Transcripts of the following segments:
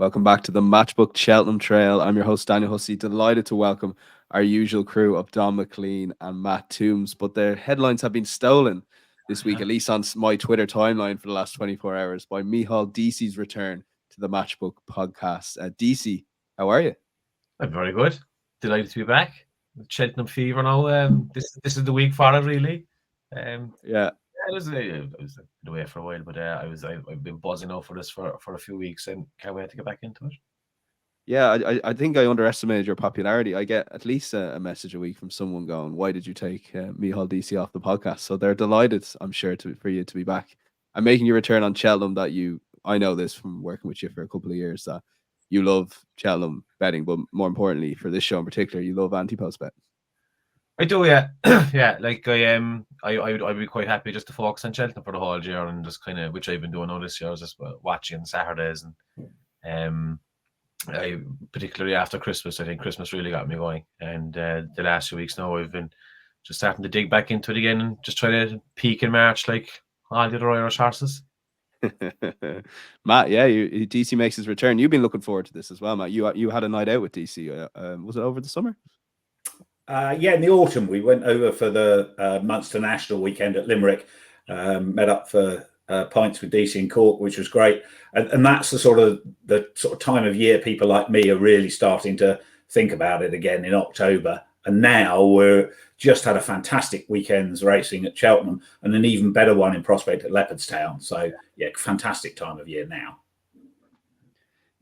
Welcome back to the Matchbook Cheltenham Trail. I'm your host, Daniel Hussey. Delighted to welcome our usual crew of Donn, McClean and Matt Toombs. But their headlines have been stolen this week, at least on my Twitter timeline for the last 24 hours, by Micheál Deasy's return to the Matchbook podcast. Deasy, how are you? I'm very good. Delighted to be back. Cheltenham fever now. This is the week for it, really. Yeah. I was away for a while, but I've been buzzing out for this for a few weeks and can't wait to get back into it. Yeah, I think I underestimated your popularity. I get at least a message a week from someone going, "Why did you take Micheál Deasy off the podcast?" So they're delighted, I'm sure, for you to be back. I'm making your return on Cheltenham. I know this from working with you for a couple of years, that you love Cheltenham betting, but more importantly, for this show in particular, you love anti-post bet. I do, yeah, yeah. Like I'd be quite happy just to focus on Cheltenham for the whole year and just kind of, which I've been doing all this year, just watching Saturdays and I particularly after Christmas. I think Christmas really got me going, and the last few weeks now I've been just starting to dig back into it again and just try to peak in March like all the other Irish horses. Matt, yeah, DC makes his return. You've been looking forward to this as well, Matt. You had a night out with DC. Was it over the summer? Yeah, in the autumn we went over for the Munster National weekend at Limerick. Met up for pints with DC and Cork, which was great. And that's the sort of time of year people like me are really starting to think about it again in October. And now we're just had a fantastic weekend's racing at Cheltenham and an even better one in prospect at Leopardstown. So yeah, fantastic time of year now.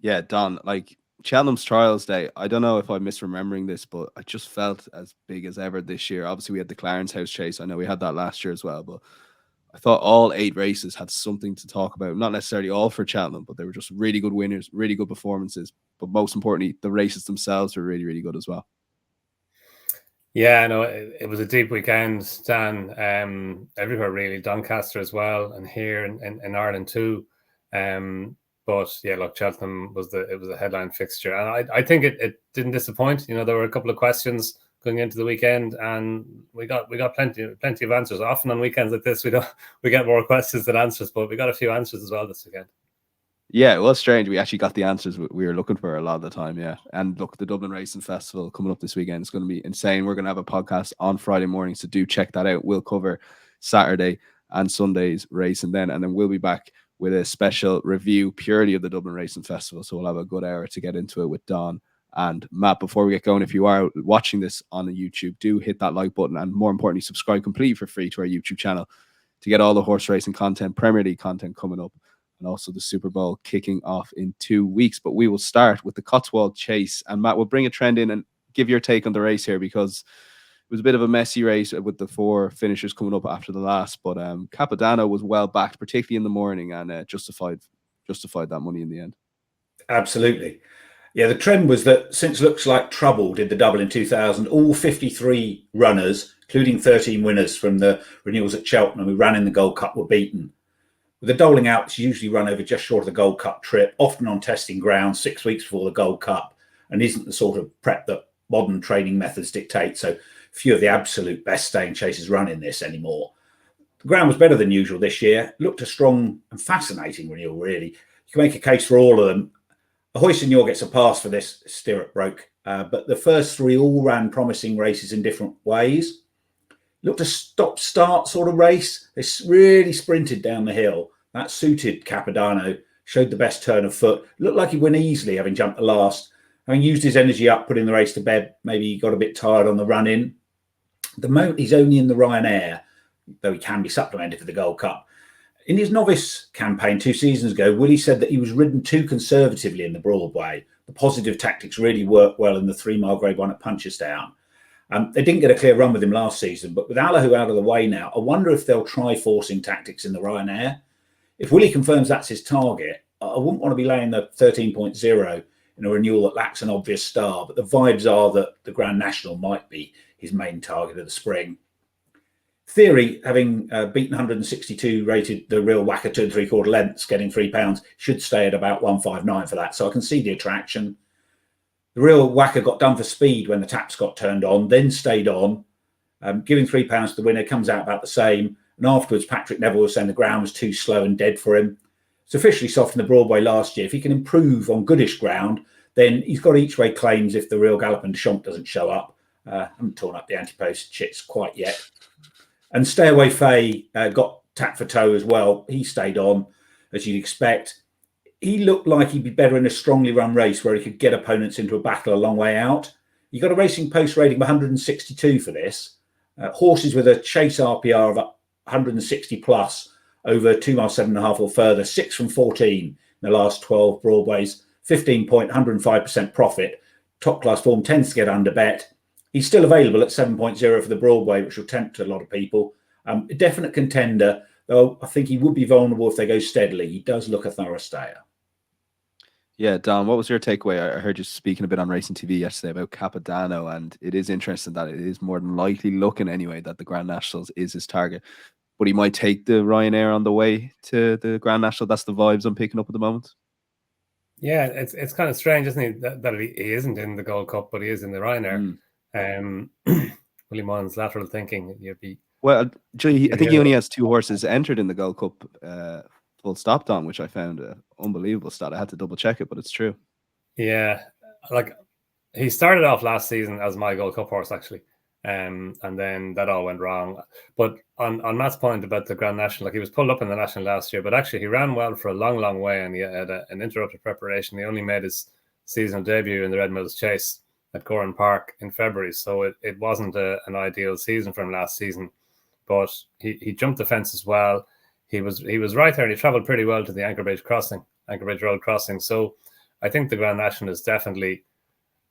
Yeah, Donn, like Cheltenham's Trials Day, I don't know if I'm misremembering this, but I just felt as big as ever this year. Obviously, we had the Clarence House Chase. I know we had that last year as well, but I thought all 8 races had something to talk about. Not necessarily all for Cheltenham, but they were just really good winners, really good performances. But most importantly, the races themselves were really, really good as well. Yeah, no, it was a deep weekend, Dan. Everywhere really, Doncaster as well, and here in Ireland too. But yeah, look, Cheltenham was a headline fixture, and I think it didn't disappoint. You know, there were a couple of questions going into the weekend, and we got plenty of answers. Often on weekends like this, we get more questions than answers, but we got a few answers as well this weekend. Yeah, it was strange. We actually got the answers we were looking for a lot of the time. Yeah, and look, the Dublin Racing Festival coming up this weekend is going to be insane. We're going to have a podcast on Friday morning, so do check that out. We'll cover Saturday and Sunday's race, and then we'll be back with a special review purely of the Dublin Racing Festival. So we'll have a good hour to get into it with Donn and Matt. Before we get going, if you are watching this on the YouTube, do hit that like button, and more importantly, subscribe completely for free to our YouTube channel to get all the horse racing content, Premier League content coming up, and also the Super Bowl kicking off in 2 weeks. But we will start with the Cotswold Chase, and Matt will bring a trend in and give your take on the race here, because it was a bit of a messy race with the 4 finishers coming up after the last. But Capodanno was well backed, particularly in the morning, and justified that money in the end. Absolutely. Yeah, the trend was that since Looks Like Trouble did the double in 2000, all 53 runners, including 13 winners from the renewals at Cheltenham who ran in the Gold Cup, were beaten. With the doling out, it's usually run over just short of the Gold Cup trip, often on testing ground 6 weeks before the Gold Cup, and isn't the sort of prep that modern training methods dictate. So few of the absolute best staying chasers run in this anymore. The ground was better than usual this year. Looked a strong and fascinating renewal, really. You can make a case for all of them. Hussey gets a pass for this, stirrup broke, but the first 3 all ran promising races in different ways. Looked a stop-start sort of race. They really sprinted down the hill. That suited Capodanno, showed the best turn of foot. Looked like he'd win easily, having jumped the last. Having used his energy up, putting the race to bed, maybe he got a bit tired on the run-in. At the moment, he's only in the Ryanair, though he can be supplemented for the Gold Cup. In his novice campaign 2 seasons ago, Willie said that he was ridden too conservatively in the Broadway. The positive tactics really worked well in the 3-mile Grade 1 at Punchestown. They didn't get a clear run with him last season, but with Allahu out of the way now, I wonder if they'll try forcing tactics in the Ryanair. If Willie confirms that's his target, I wouldn't want to be laying the 13.0 in a renewal that lacks an obvious star, but the vibes are that the Grand National might be his main target of the spring. Theory, having beaten 162, rated the real Wacker 2 3/4 lengths, getting £3, should stay at about 159 for that, so I can see the attraction. The real Wacker got done for speed when the taps got turned on, then stayed on. Giving £3 to the winner comes out about the same. And afterwards, Patrick Neville was saying the ground was too slow and dead for him. It's officially soft in the Broadway last year. If he can improve on goodish ground, then he's got each way claims if the real Galloping Champ doesn't show up. I haven't torn up the anti-post chits quite yet. And Stay Away Faye got tap for toe as well. He stayed on, as you'd expect. He looked like he'd be better in a strongly run race where he could get opponents into a battle a long way out. You got a Racing Post rating of 162 for this. Horses with a chase RPR of 160 plus over 2 miles, 7.5 or further, 6 from 14 in the last 12 Broadways, 15 point, 105% profit. Top class form tends to get under bet. He's still available at 7.0 for the Broadway, which will tempt a lot of people. A definite contender, though I think he would be vulnerable if they go steadily. He does look a thorough stayer. Yeah, Don, what was your takeaway? I heard you speaking a bit on Racing TV yesterday about Capodanno, and it is interesting that it is more than likely looking anyway that the Grand Nationals is his target. But he might take the Ryanair on the way to the Grand National. That's the vibes I'm picking up at the moment. Yeah, it's kind of strange, isn't it, that he isn't in the Gold Cup, but he is in the Ryanair. Willie Mullins' lateral thinking. Well, I think he only has 2 horses entered in the Gold Cup full stop, Don, which I found an unbelievable stat. I had to double check it, but it's true. Yeah, like he started off last season as my Gold Cup horse, actually. And then that all went wrong. But on Matt's point about the Grand National, like he was pulled up in the National last year, but actually he ran well for a long way, and he had an interrupted preparation. He only made his seasonal debut in the Red Mills Chase at Goran Park in February, so it wasn't an ideal season for him last season. But he jumped the fence as well. He was right there, and he travelled pretty well to the Anchorbridge Road crossing. So I think the Grand National is definitely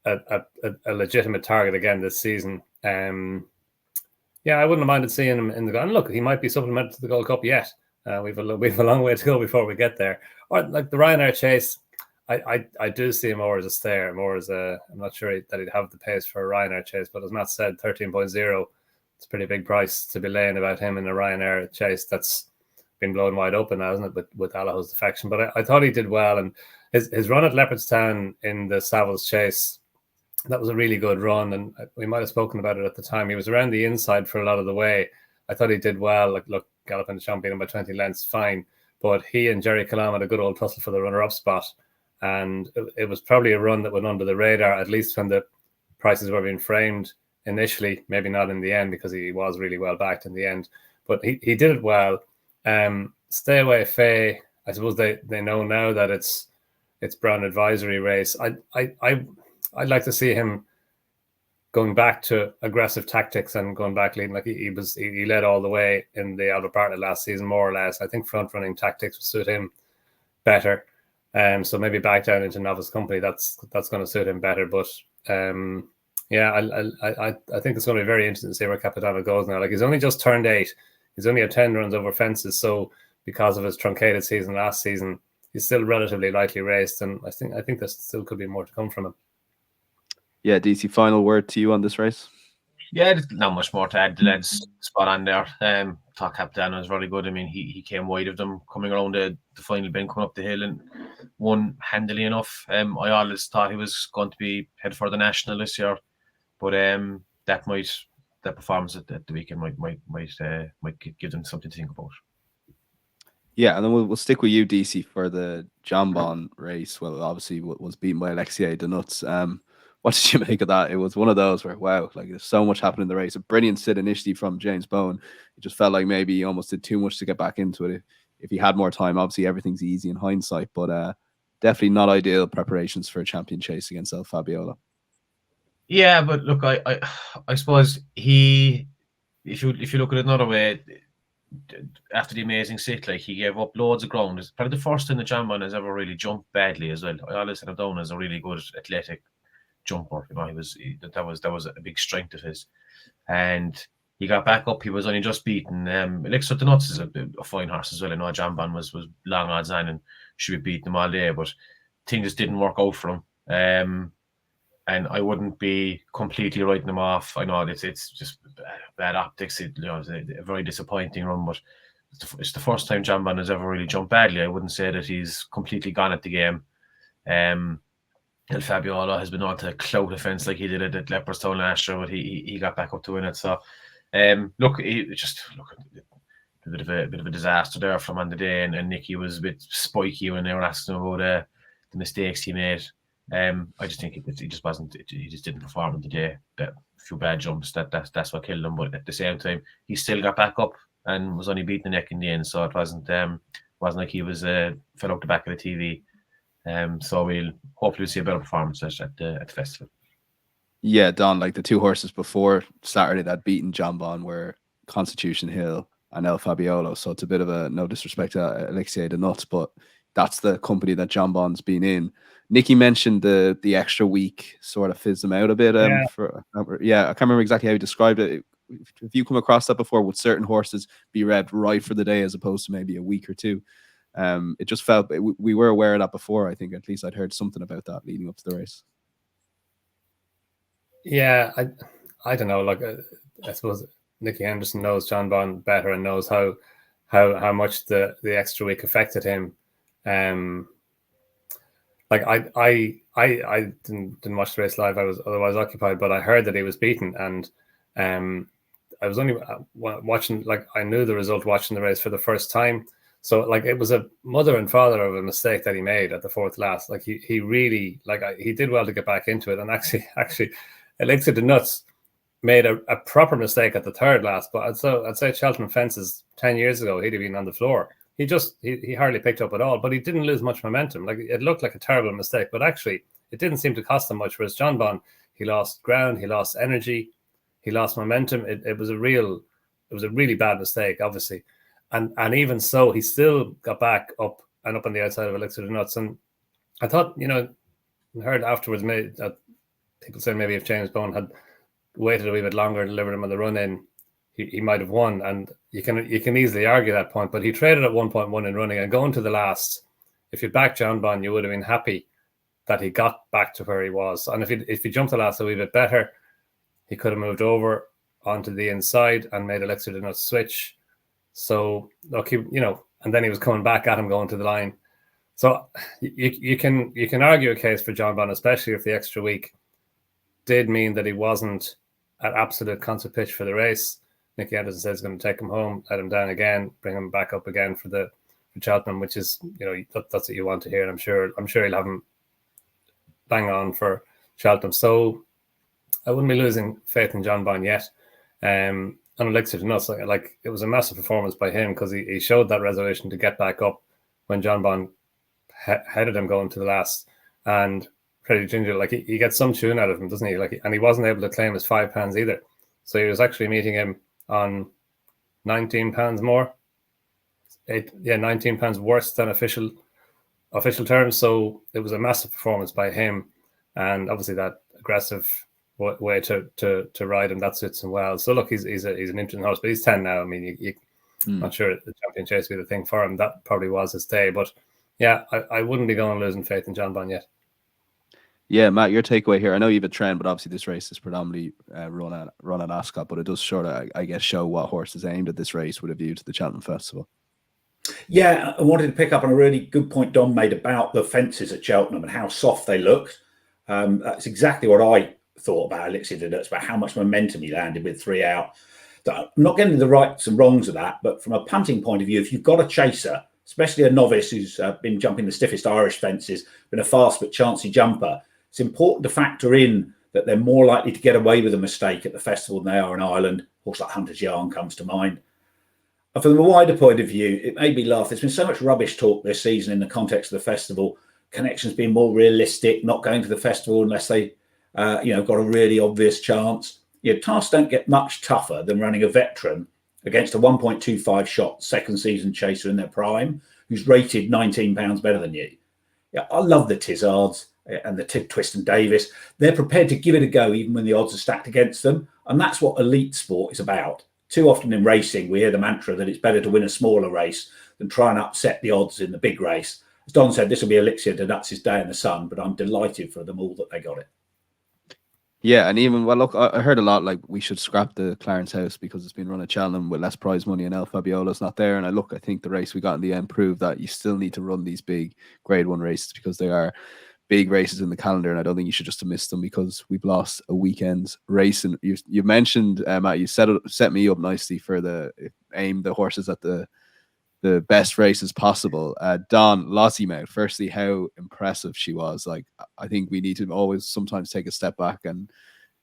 a legitimate target again this season. Yeah, I wouldn't have minded seeing him in the Gold. And look, he might be supplemented to the Gold Cup yet. We've a long way to go before we get there. Or like the Ryanair Chase, I do see him more as a stayer, more as I'm not sure that he'd have the pace for a Ryanair Chase, but as Matt said, 13.0, it's a pretty big price to be laying about him in a Ryanair Chase that's been blown wide open now, isn't it, with Allaho's defection. But I thought he did well, and his run at Leopardstown in the Savills Chase, that was a really good run, and we might have spoken about it at the time. He was around the inside for a lot of the way. I thought he did well. Like, look, Galloping Champion by 20 lengths, fine. But he and Jerry Calam had a good old tussle for the runner-up spot, and it was probably a run that went under the radar, at least when the prices were being framed initially. Maybe not in the end, because he was really well backed in the end. But he did it well. Stay Away Faye, I suppose they know now that it's Brown Advisory race. I'd like to see him going back to aggressive tactics and going back leading. Like he led all the way in the Albert Bartlett last season, more or less. I think front running tactics would suit him better. So maybe back down into novice company. That's going to suit him better. But yeah, I think it's going to be very interesting to see where Capodanno goes now. Like he's only just turned 8. He's only had 10 runs over fences. So because of his truncated season last season, he's still relatively lightly raced, and I think there still could be more to come from him. Yeah, DC, final word to you on this race? Yeah, there's not much more to add. The lads spot on there. Thought Capodanno was very good. I mean, he came wide of them coming around the final bend, coming up the hill, and won handily enough. I always thought he was going to be head for the National this year, but that performance at the weekend might give them something to think about. Yeah, and then we'll stick with you, DC, for the Jambon race. Well, obviously was beaten by Alexei de Nuts. What did you make of that? It was one of those where, wow, like there's so much happening in the race. A brilliant sit initially from James Bowen. It just felt like maybe he almost did too much to get back into it. If he had more time, obviously everything's easy in hindsight, but definitely not ideal preparations for a champion chase against El Fabiola. Yeah, but look, I suppose if you look at it another way, after the amazing sit, like he gave up loads of ground. It's probably the first time the Jambon has ever really jumped badly as well. I always had him down as a really good athletic jumper. You know, that was a big strength of his, and he got back up. He was only just beaten. Elixir de Nuts is a fine horse as well. I know Jambon was long odds on and should be beating them all day, but things just didn't work out for him. And I wouldn't be completely writing him off. I know it's just bad optics. It's a very disappointing run, but it's the first time Jambon has ever really jumped badly. I wouldn't say that he's completely gone at the game. El Fabiola has been on to clout offence like he did at Leopardstown last year, but he got back up to win it. So, there's a bit of a disaster there from on the day, and Nicky was a bit spiky when they were asking him about the mistakes he made. I just think he just wasn't. He just didn't perform on the day. A few bad jumps. That's what killed him. But at the same time, he still got back up and was only beating the neck in the end. So it wasn't like he was fell out the back of the TV. So we'll hopefully see a better performance at the festival. Yeah, Donn, like the two horses before Saturday that beaten Jonbon were Constitution Hill and El Fabiolo. So it's a bit of a, no disrespect to Elixir de Nuts, but that's the company that Jonbon's been in. Nicky mentioned the extra week sort of fizzed them out a bit. I can't remember exactly how he described it. If you come across that before, would certain horses be revved right for the day as opposed to maybe a week or two? It just felt, we were aware of that before. I think at least I'd heard something about that leading up to the race. Yeah, I don't know. Like I suppose Nicky Henderson knows Jonbon better and knows how much the extra week affected him. Like I didn't watch the race live. I was otherwise occupied, but I heard that he was beaten, and I was only watching. Like I knew the result watching the race for the first time. So like it was a mother and father of a mistake that he made at the fourth last. Like he really he did well to get back into it, and actually. Elixir de Nuts made a proper mistake at the third last, but I'd say Cheltenham Fences 10 years ago, he'd have been on the floor. He hardly picked up at all, but he didn't lose much momentum. Like it looked like a terrible mistake, but actually it didn't seem to cost him much. Whereas Jonbon, he lost ground, he lost energy, he lost momentum. It was a really bad mistake, obviously. And even so, he still got back up and up on the outside of Elixir de Nuts. And I thought, I heard afterwards that people say maybe if James Bone had waited a wee bit longer and delivered him on the run in, he might have won. And you can easily argue that point. But he traded at 1.1 in running, and going to the last, if you'd backed Jonbon, you would have been happy that he got back to where he was. And if he jumped the last a wee bit better, he could have moved over onto the inside and made Elixir de Nuts switch. So look, and then he was coming back at him going to the line. So you can argue a case for Jonbon, especially if the extra week did mean that he wasn't at absolute concert pitch for the race. Nicky Anderson says he's going to take him home, let him down again, bring him back up again for Cheltenham, which is that's what you want to hear. And I'm sure he'll have him bang on for Cheltenham. So I wouldn't be losing faith in Jonbon yet. And Elixir de Nuts, like it was a massive performance by him because he showed that resolution to get back up when Jonbon headed him going to the last. And Freddie Ginger, like he gets some tune out of him, doesn't he? And he wasn't able to claim his £5 either. So he was actually meeting him on £19 more. 19 pounds worse than official terms. So it was a massive performance by him, and obviously that aggressive way to ride him, that suits him well. So look, he's an interesting horse, but he's 10 now. I mean, not sure the Champion Chase will be the thing for him. That probably was his day, but yeah, I wouldn't be going losing faith in Jonbon yet. Yeah, Matt, your takeaway here. I know you have a trend, but obviously this race is predominantly run at Ascot, but it does sort of, I guess, show what horses aimed at this race with a view to the Cheltenham Festival. Yeah, I wanted to pick up on a really good point Donn made about the fences at Cheltenham and how soft they looked. That's exactly what I thought about Elixir de Nuts, about how much momentum he landed with 3 out. I'm not getting the rights and wrongs of that, but from a punting point of view, if you've got a chaser, especially a novice who's been jumping the stiffest Irish fences, been a fast but chancy jumper, it's important to factor in that they're more likely to get away with a mistake at the festival than they are in Ireland. A horse like Hunter's Yarn comes to mind. And from a wider point of view, it made me laugh. There's been so much rubbish talk this season in the context of the festival, connections being more realistic, not going to the festival unless they got a really obvious chance. Tasks don't get much tougher than running a veteran against a 1.25 shot second season chaser in their prime, who's rated £19 better than you. Yeah, I love the Tizzards and the Twist and Davis. They're prepared to give it a go even when the odds are stacked against them. And that's what elite sport is about. Too often in racing, we hear the mantra that it's better to win a smaller race than try and upset the odds in the big race. As Donn said, this will be Elixir de Nuts' day in the sun, but I'm delighted for them all that they got it. Yeah, and even, well, look, I heard a lot like we should scrap the Clarence House because it's been run at Cheltenham with less prize money and El Fabiolo's not there. And I think the race we got in the end proved that you still need to run these big Grade 1 races because they are big races in the calendar, and I don't think you should just miss them because we've lost a weekend's race. And you mentioned, Matt, you set me up nicely for aim the horses at the best races possible. Donn, Lossiemouth, firstly, how impressive she was. Like, I think we need to always sometimes take a step back and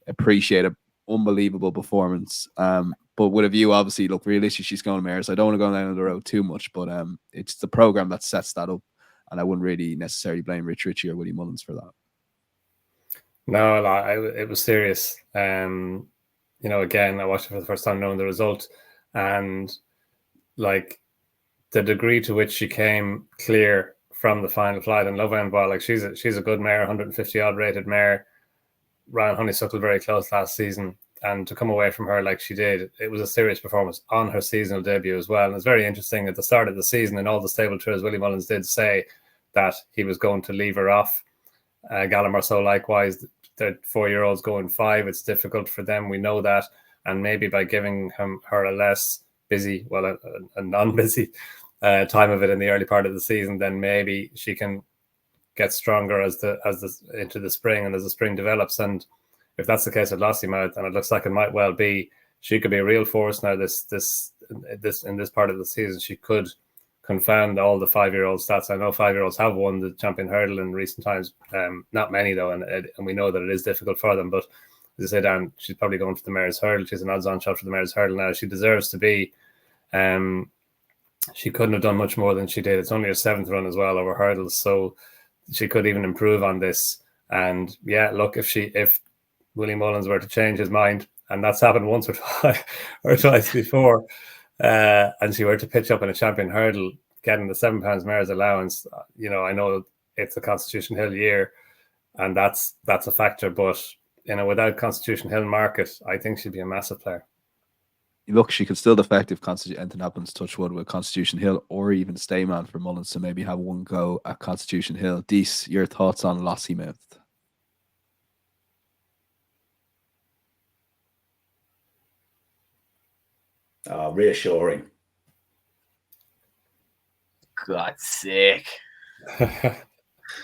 appreciate an unbelievable performance. But with a view, obviously, look, realistically, she's going to mares. I don't want to go down the road too much, but it's the program that sets that up. And I wouldn't really necessarily blame Rich Ritchie or Willie Mullins for that. No, it was serious. Again, I watched it for the first time knowing the result, and like the degree to which she came clear from the final flight. And Love Envoy, like she's a good mare, 150 odd rated mare, ran Honeysuckle very close last season, and to come away from her like she did, it was a serious performance on her seasonal debut as well. And it's very interesting at the start of the season in all the stable tours, Willie Mullins did say that he was going to leave her off. Gallimore, so likewise, the 4-year-olds going 5, it's difficult for them, we know that, and maybe by giving her a less busy, well, a non-busy time of it in the early part of the season, then maybe she can get stronger as into the spring and as the spring develops. And if that's the case at Lossiemouth, and it looks like it might well be, she could be a real force now. This in this part of the season, she could confound all the 5-year-old stats. I know 5-year-olds have won the Champion Hurdle in recent times, not many though, and we know that it is difficult for them. But as I say, Dan, she's probably going for the Mares' Hurdle. She's an odds-on shot for the Mares' Hurdle now. She deserves to be. She couldn't have done much more than she did. It's only her 7th run as well over hurdles, so she could even improve on this. And yeah, look, if Willie Mullins were to change his mind, and that's happened once or twice before, and she were to pitch up in a Champion Hurdle, getting the £7 mare's allowance, I know it's a Constitution Hill year, and that's a factor. But without Constitution Hill market, I think she'd be a massive player. Look, she could still defect if anything happens, touch wood, with Constitution Hill, or even Stayman for Mullins to maybe have one go at Constitution Hill. Dees, your thoughts on Lossiemouth? Reassuring. God's sake.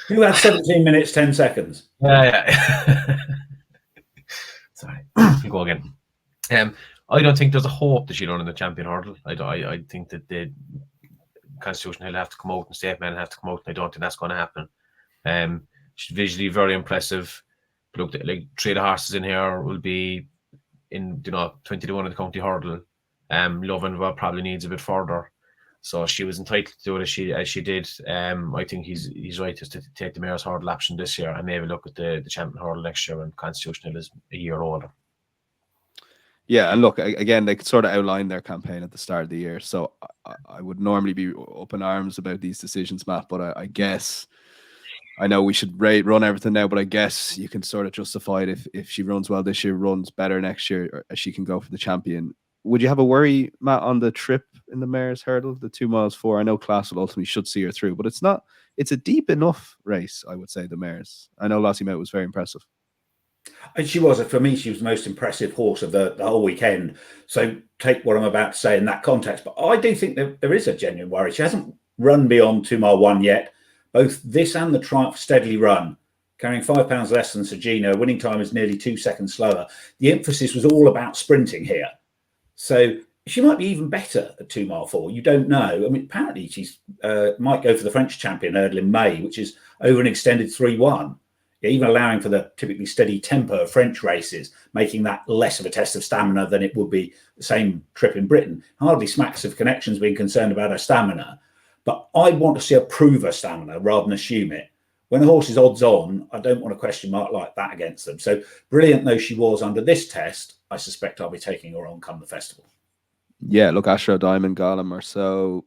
Who had 17 minutes, 10 seconds? Yeah. Sorry. You go again. I don't think there's a hope that she'll run in the Champion Hurdle. I think that the Constitution Hill have to come out and State Men have to come out, and I don't think that's going to happen. She's visually very impressive. Look, like 3 of the horses in here will be in 20 to 1 in the County Hurdle. Love and Well probably needs a bit further, so she was entitled to do it as she did. I think he's right just to take the Mares' Hurdle option this year and maybe look at the Champion Hurdle next year when Constitution Hill is a year older. Yeah, and look, again, they could sort of outline their campaign at the start of the year. So I would normally be up in arms about these decisions, Matt, but I guess, I know we should run everything now, but I guess you can sort of justify it if she runs well this year, runs better next year, or she can go for the champion. Would you have a worry, Matt, on the trip in the Mares' Hurdle, the 2 miles 4? I know Class will ultimately should see her through, but it's a deep enough race, I would say, the Mares. I know Lossiemouth was very impressive. And she was, for me, she was the most impressive horse of the whole weekend. So take what I'm about to say in that context. But I do think that there is a genuine worry. She hasn't run beyond 2 mile 1 yet. Both this and the Triumph steadily run, carrying £5 less than Sergina. Winning time is nearly 2 seconds slower. The emphasis was all about sprinting here. So she might be even better at 2 mile 4. You don't know. I mean, apparently she's might go for the French Champion Hurdle in May, which is over an extended 3-1. Even allowing for the typically steady tempo of French races, making that less of a test of stamina than it would be the same trip in Britain. Hardly smacks of Connections being concerned about her stamina. But I want to see her prove her stamina rather than assume it. When the horse is odds on, I don't want a question mark like that against them. So brilliant though she was under this test, I suspect I'll be taking her on come the festival. Yeah, look, Ashra Diamond, Gala Marceau,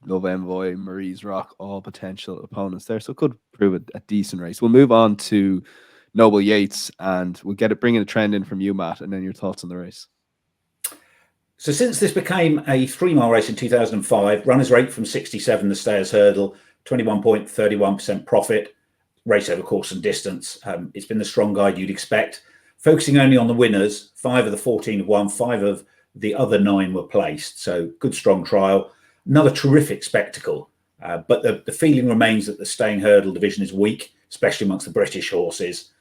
Love Envoy, Marie's Rock, all potential opponents there. So it could prove a decent race. We'll move on to Noble Yates, and we'll bring a trend in from you, Matt, and then your thoughts on the race. So since this became a 3 mile race in 2005, runners rate from 67, the Stayers Hurdle, 21.31% profit, race over course and distance. It's been the strong guide you'd expect. Focusing only on the winners, 5 of the 14 have won, 5 of the other 9 were placed. So good, strong trial. Another terrific spectacle. But the feeling remains that the Staying Hurdle division is weak, especially amongst the British horses.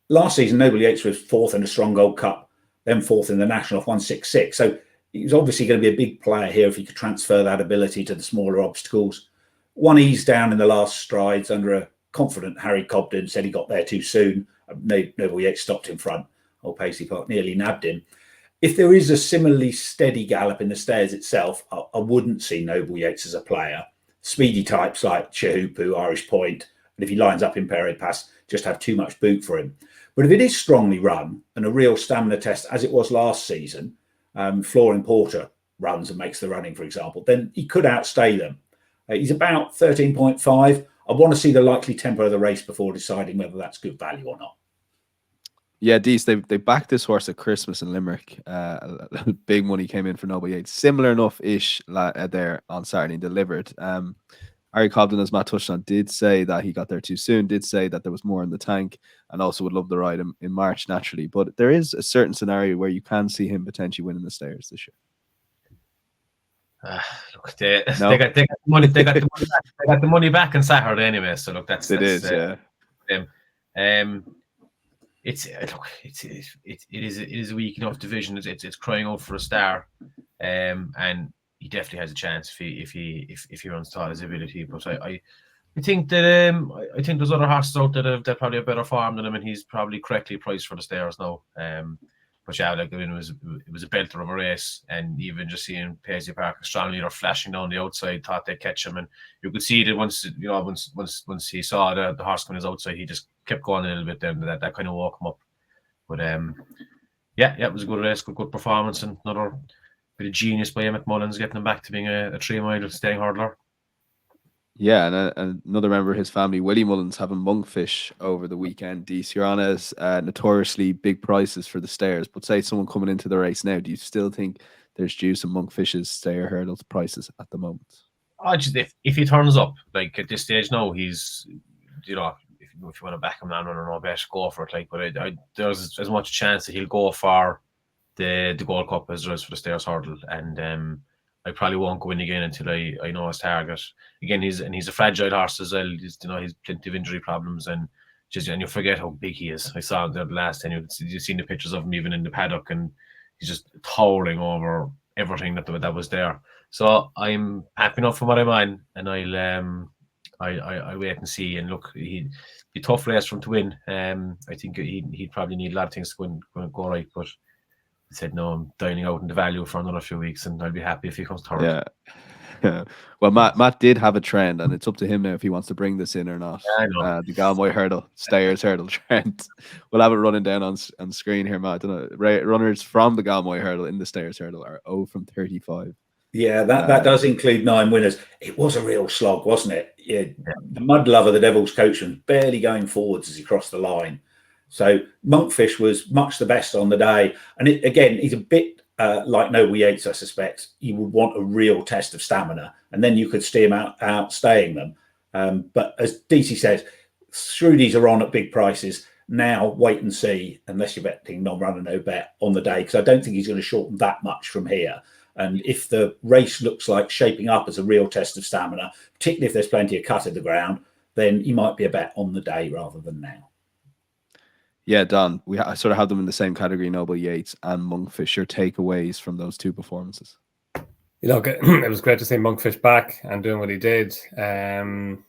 Last season, Noble Yates was 4th in a Strong Gold Cup, then 4th in the National off 166. So He's obviously going to be a big player here if he could transfer that ability to the smaller obstacles. One ease down in the last strides under a confident Harry Cobden, said he got there too soon. Noble Yates stopped in front. Old Paisley Park nearly nabbed him. If there is a similarly steady gallop in the stairs itself, I wouldn't see Noble Yates as a player. Speedy types like Chehupu, Irish Point, and if he lines up in Pere Pass, just have too much boot for him. But if it is strongly run and a real stamina test, as it was last season, Flooring Porter runs and makes the running, for example, then he could outstay them. He's about 13.5. I want to see the likely tempo of the race before deciding whether that's good value or not. Yeah, Dees, they backed this horse at Christmas in Limerick. Big money came in for Noble Yates. Similar enough-ish there on Saturday, delivered. Harry Cobden, as Matt touched on, did say that he got there too soon, did say that there was more in the tank, and also would love the ride in March, naturally. But there is a certain scenario where you can see him potentially winning the Stayers this year. Look, they got the money. They got the money back on Saturday anyway. So look, that's yeah. It is a weak enough division. It's crying out for a star, and he definitely has a chance if he runs to his ability. But I think that I think there's other horses out there that probably have better form than him, and he's probably correctly priced for the Stayers now. But yeah, like, I mean, it was a belter of a race, and even just seeing Paisley Park and strong leader flashing down the outside, thought they'd catch him, and you could see that once he saw the horse coming his outside, he just kept going a little bit there, and that kind of woke him up. But it was a good race, good performance, and another bit of genius by Emmett Mullins getting him back to being a 3-mile staying hurdler. Yeah, and another member of his family, Willie Mullins, having monkfish over the weekend. Dees, you're on as notoriously big prices for the Stayers, but say someone coming into the race now, do you still think there's juice in monkfish's stayer hurdles prices at the moment? Just if he turns up, like at this stage now, he's, if you want to back him down or no bet, go for it. Like, but there's as much chance that he'll go for the Gold Cup as there is for the Stayers hurdle, and I probably won't go in again until I know his target. Again, he's a fragile horse as well. He's plenty of injury problems, and you forget how big he is. I saw him there the last time. You've seen the pictures of him even in the paddock, and he's just towering over everything that was there. So I'm happy enough from what I'm on, and I'll wait and see. And look, he'd be a tough race for him to win. I think he'd probably need a lot of things to go right, but he said, no, I'm dining out in the value for another few weeks, and I'll be happy if he comes third. Yeah. Well, Matt did have a trend, and it's up to him now if he wants to bring this in or not. Yeah, I know. The Galway hurdle, Stayers hurdle trend. We'll have it running down on screen here, Matt. Runners from the Galway hurdle in the Stayers hurdle are 0 from 35. Yeah, that does include 9 winners. It was a real slog, wasn't it? Yeah. The mud lover, the Devil's coachman, barely going forwards as he crossed the line. So Monkfish was much the best on the day. And again, he's a bit like Noble Yates, I suspect. He would want a real test of stamina, and then you could steer him out staying them. But as Deasy said, Shrewdies are on at big prices. Now wait and see, unless you're betting non-runner no bet on the day, because I don't think he's going to shorten that much from here. And if the race looks like shaping up as a real test of stamina, particularly if there's plenty of cut in the ground, then he might be a bet on the day rather than now. Yeah, Donn, I sort of have them in the same category, Noble Yates and Monkfish. Your takeaways from those two performances? It was great to see Monkfish back and doing what he did. I'm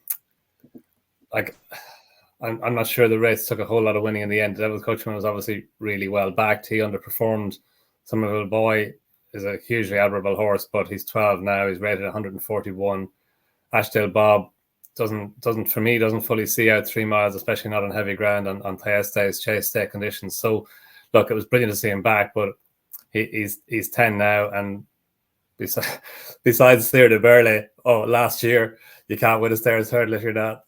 not sure the race took a whole lot of winning in the end. The Devil's Coachman was obviously really well backed. He underperformed. Somerville Boy is a hugely admirable horse, but he's 12 now. He's rated 141. Ashdale Bob doesn't fully see out 3 miles, especially not on heavy ground on Thayaste's chase day conditions. So look, it was brilliant to see him back, but he's 10 now, and besides Steer de Burley, last year you can't win a Stayers hurdle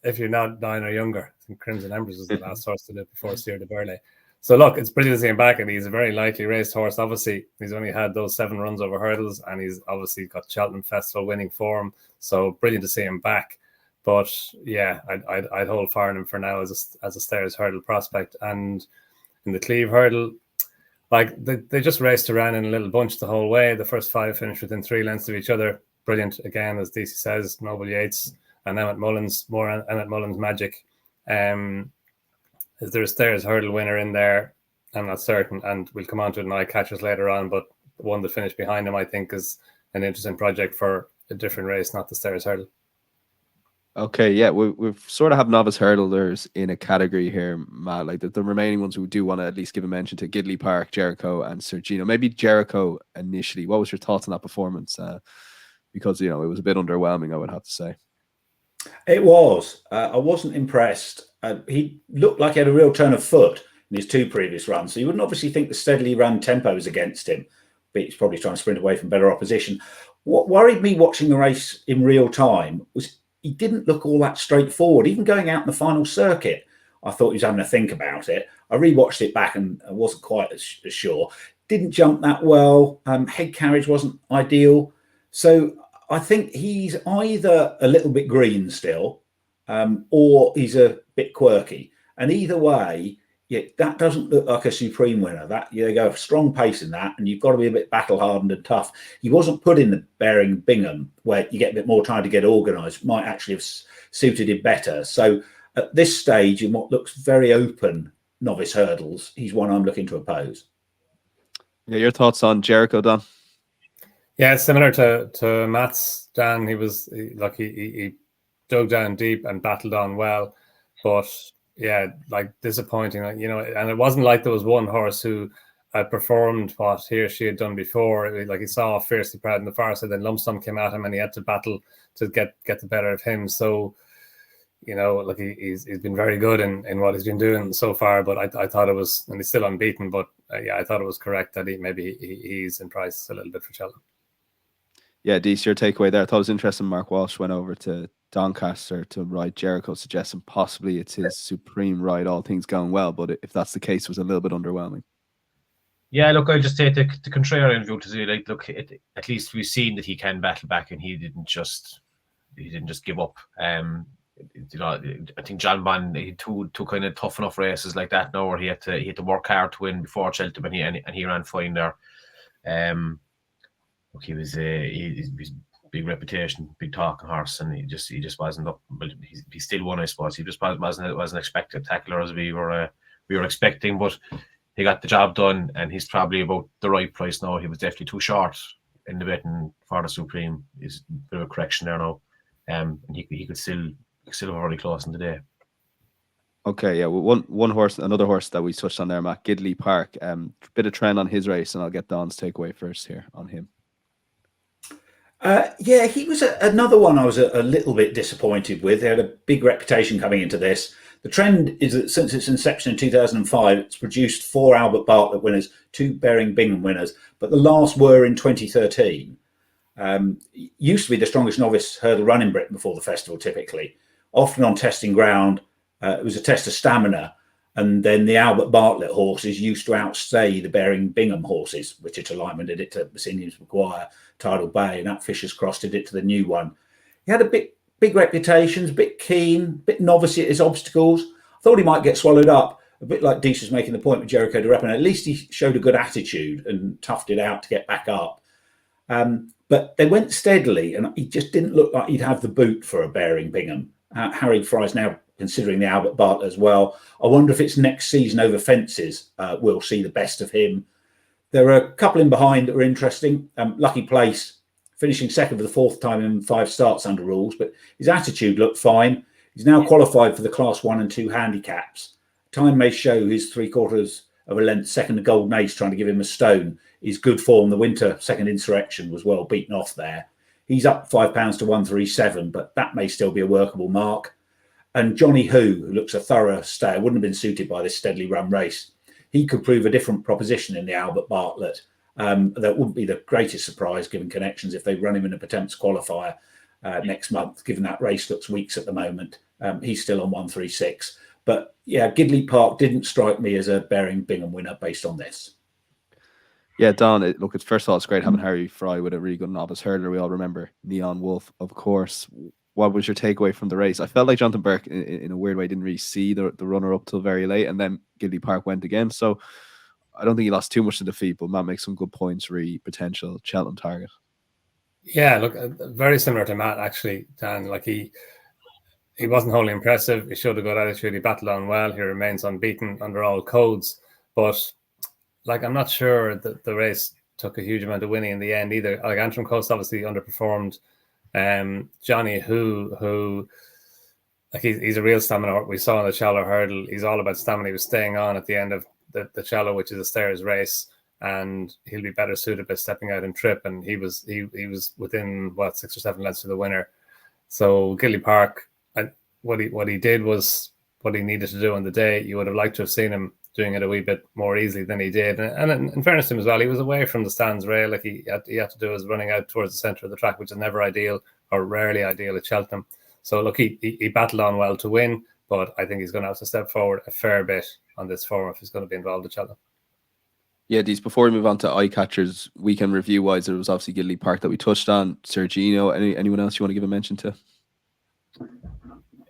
if you're not 9 or younger. I think Crimson Embers was the last horse to do it before Steer de Burley. So look, it's brilliant to see him back, and he's a very likely raced horse. Obviously, he's only had those 7 runs over hurdles, and he's obviously got Cheltenham Festival winning form. So brilliant to see him back. But yeah, I'd hold fire on him for now as a Stayers hurdle prospect. And in the Cleve hurdle, like they just raced around in a little bunch the whole way. The first 5 finished within 3 lengths of each other. Brilliant again, as Deasy says, Noble Yates and Emmett Mullins, more Emmett Mullins magic. Is there a Stayers hurdle winner in there? I'm not certain, and we'll come on to it in Eyecatchers later on. But one that finished behind him, I think, is an interesting project for a different race, not the Stairs Hurdle. Okay, yeah, we sort of have novice hurdlers in a category here, Matt. Like the remaining ones, we do want to at least give a mention to Gidley Park, Jericho, and Sergino. Maybe Jericho initially. What was your thoughts on that performance? Because it was a bit underwhelming, I would have to say. It was. I wasn't impressed. He looked like he had a real turn of foot in his 2 previous runs, so you wouldn't obviously think the steadily run tempo was against him, but he's probably trying to sprint away from better opposition. What worried me watching the race in real time was he didn't look all that straightforward. Even going out in the final circuit, I thought he was having a think about it. I rewatched it back and I wasn't quite as sure. Didn't jump that well. Head carriage wasn't ideal. So I think he's either a little bit green still, or he's a bit quirky. And either way, that doesn't look like a supreme winner. That they go a strong pace in that, and you've got to be a bit battle hardened and tough. He wasn't put in the Bearing Bingham, where you get a bit more time to get organised. Might actually have suited him better. So at this stage, in what looks very open novice hurdles, he's one I'm looking to oppose. Yeah, your thoughts on Jericho, Donn? Yeah, it's similar to Matt's, Dan. He dug down deep and battled on well, but yeah, like disappointing, and it wasn't like there was one horse who had performed what he or she had done before. Like he saw Fiercely Proud in the far side, then Lump Sum came at him and he had to battle to get the better of him. So, like he's been very good in what he's been doing so far, but I thought it was, and he's still unbeaten, but I thought it was correct that he's in price a little bit for Cheltenham. Yeah, Deasy, your takeaway there. I thought it was interesting. Mark Walsh went over to Doncaster to ride Jericho, suggesting possibly it's his supreme ride, all things going well. But if that's the case, it was a little bit underwhelming. Yeah, look, I'll just take the contrarian view to say, like, look, at least we've seen that he can battle back, and he didn't just give up. I think John Bond, he had two kind of tough enough races like that now, where he had to work hard to win before Cheltenham, and he ran fine there. Look, he was big reputation, big talking horse, and he just wasn't up. But he still won, I suppose. He just wasn't expected tackler as we were expecting, but he got the job done, and he's probably about the right price now. He was definitely too short in the betting for the Supreme. Is a bit of a correction there now, and he could still very close in the day. Okay, yeah. Well, another horse that we touched on there, Matt, Gidley Park. Bit of trend on his race, and I'll get Don's takeaway first here on him. Yeah, he was another one I was a little bit disappointed with. They had a big reputation coming into this. The trend is that since its inception in 2005, it's produced 4 Albert Bartlett winners, 2 Bearing Bingham winners, but the last were in 2013. Used to be the strongest novice hurdle run in Britain before the festival, typically. Often on testing ground, it was a test of stamina, and then the Albert Bartlett horses used to outstay the Bearing Bingham horses. Richard Lyman did it to Basinius Maguire, Tidal Bay, and that Fisher's Cross did it to the new one. He had a big reputation, a bit keen, a bit novice at his obstacles. I thought he might get swallowed up, a bit like Deasy was making the point with Jericho de Reppin. At least he showed a good attitude and toughed it out to get back up. But they went steadily, and he just didn't look like he'd have the boot for a Bearing Bingham. Harry Fry's now considering the Albert Bartlett as well. I wonder if it's next season over fences we'll see the best of him. There are a couple in behind that are interesting. Lucky Place, finishing second for the 4th time in 5 starts under rules, but his attitude looked fine. He's now qualified for the Class 1 and 2 handicaps. Time may show his 3/4 of a length second to Golden Ace trying to give him a stone is good form. The Winter Second Insurrection was well beaten off there. He's up £5 to 137, but that may still be a workable mark. And Johnny who looks a thorough stayer, wouldn't have been suited by this steadily run race. He could prove a different proposition in the Albert Bartlett. That wouldn't be the greatest surprise given connections if they run him in a Potemps qualifier next month, given that race looks weeks at the moment. He's still on 136. But yeah, Gidley Park didn't strike me as a Bearing Bingham winner based on this. Yeah, Don, it's first of all, it's great having Harry Fry with a really good novice hurdler. We all remember Neon Wolf, of course. What was your takeaway from the race? I felt like Jonathan Burke, in a weird way, didn't really see the runner up till very late, and then Gidley Park went again. So I don't think he lost too much to defeat, but Matt makes some good points for a potential Cheltenham target. Yeah, look, very similar to Matt, actually, Dan. Like he wasn't wholly impressive. He showed a good attitude. He battled on well. He remains unbeaten under all codes. But like, I'm not sure that the race took a huge amount of winning in the end either. Like Antrim Coast obviously underperformed. Johnny, who like he's a real stamina. We saw in the shallow hurdle, he's all about stamina. He was staying on at the end of the shallow, which is a stairs race, and he'll be better suited by stepping out and trip. And he was within 6 or 7 lengths of the winner. So Gilly Park, what he did was what he needed to do on the day. You would have liked to have seen him doing it a wee bit more easily than he did. And in fairness to him as well, he was away from the stands rail. Like he had to do his running out towards the centre of the track, which is never ideal or rarely ideal at Cheltenham. So look, he battled on well to win, but I think he's going to have to step forward a fair bit on this form if he's going to be involved at Cheltenham. Yeah, Dees, before we move on to Eyecatchers weekend review wise, there was obviously Gidley Park that we touched on. Sergino, anyone else you want to give a mention to?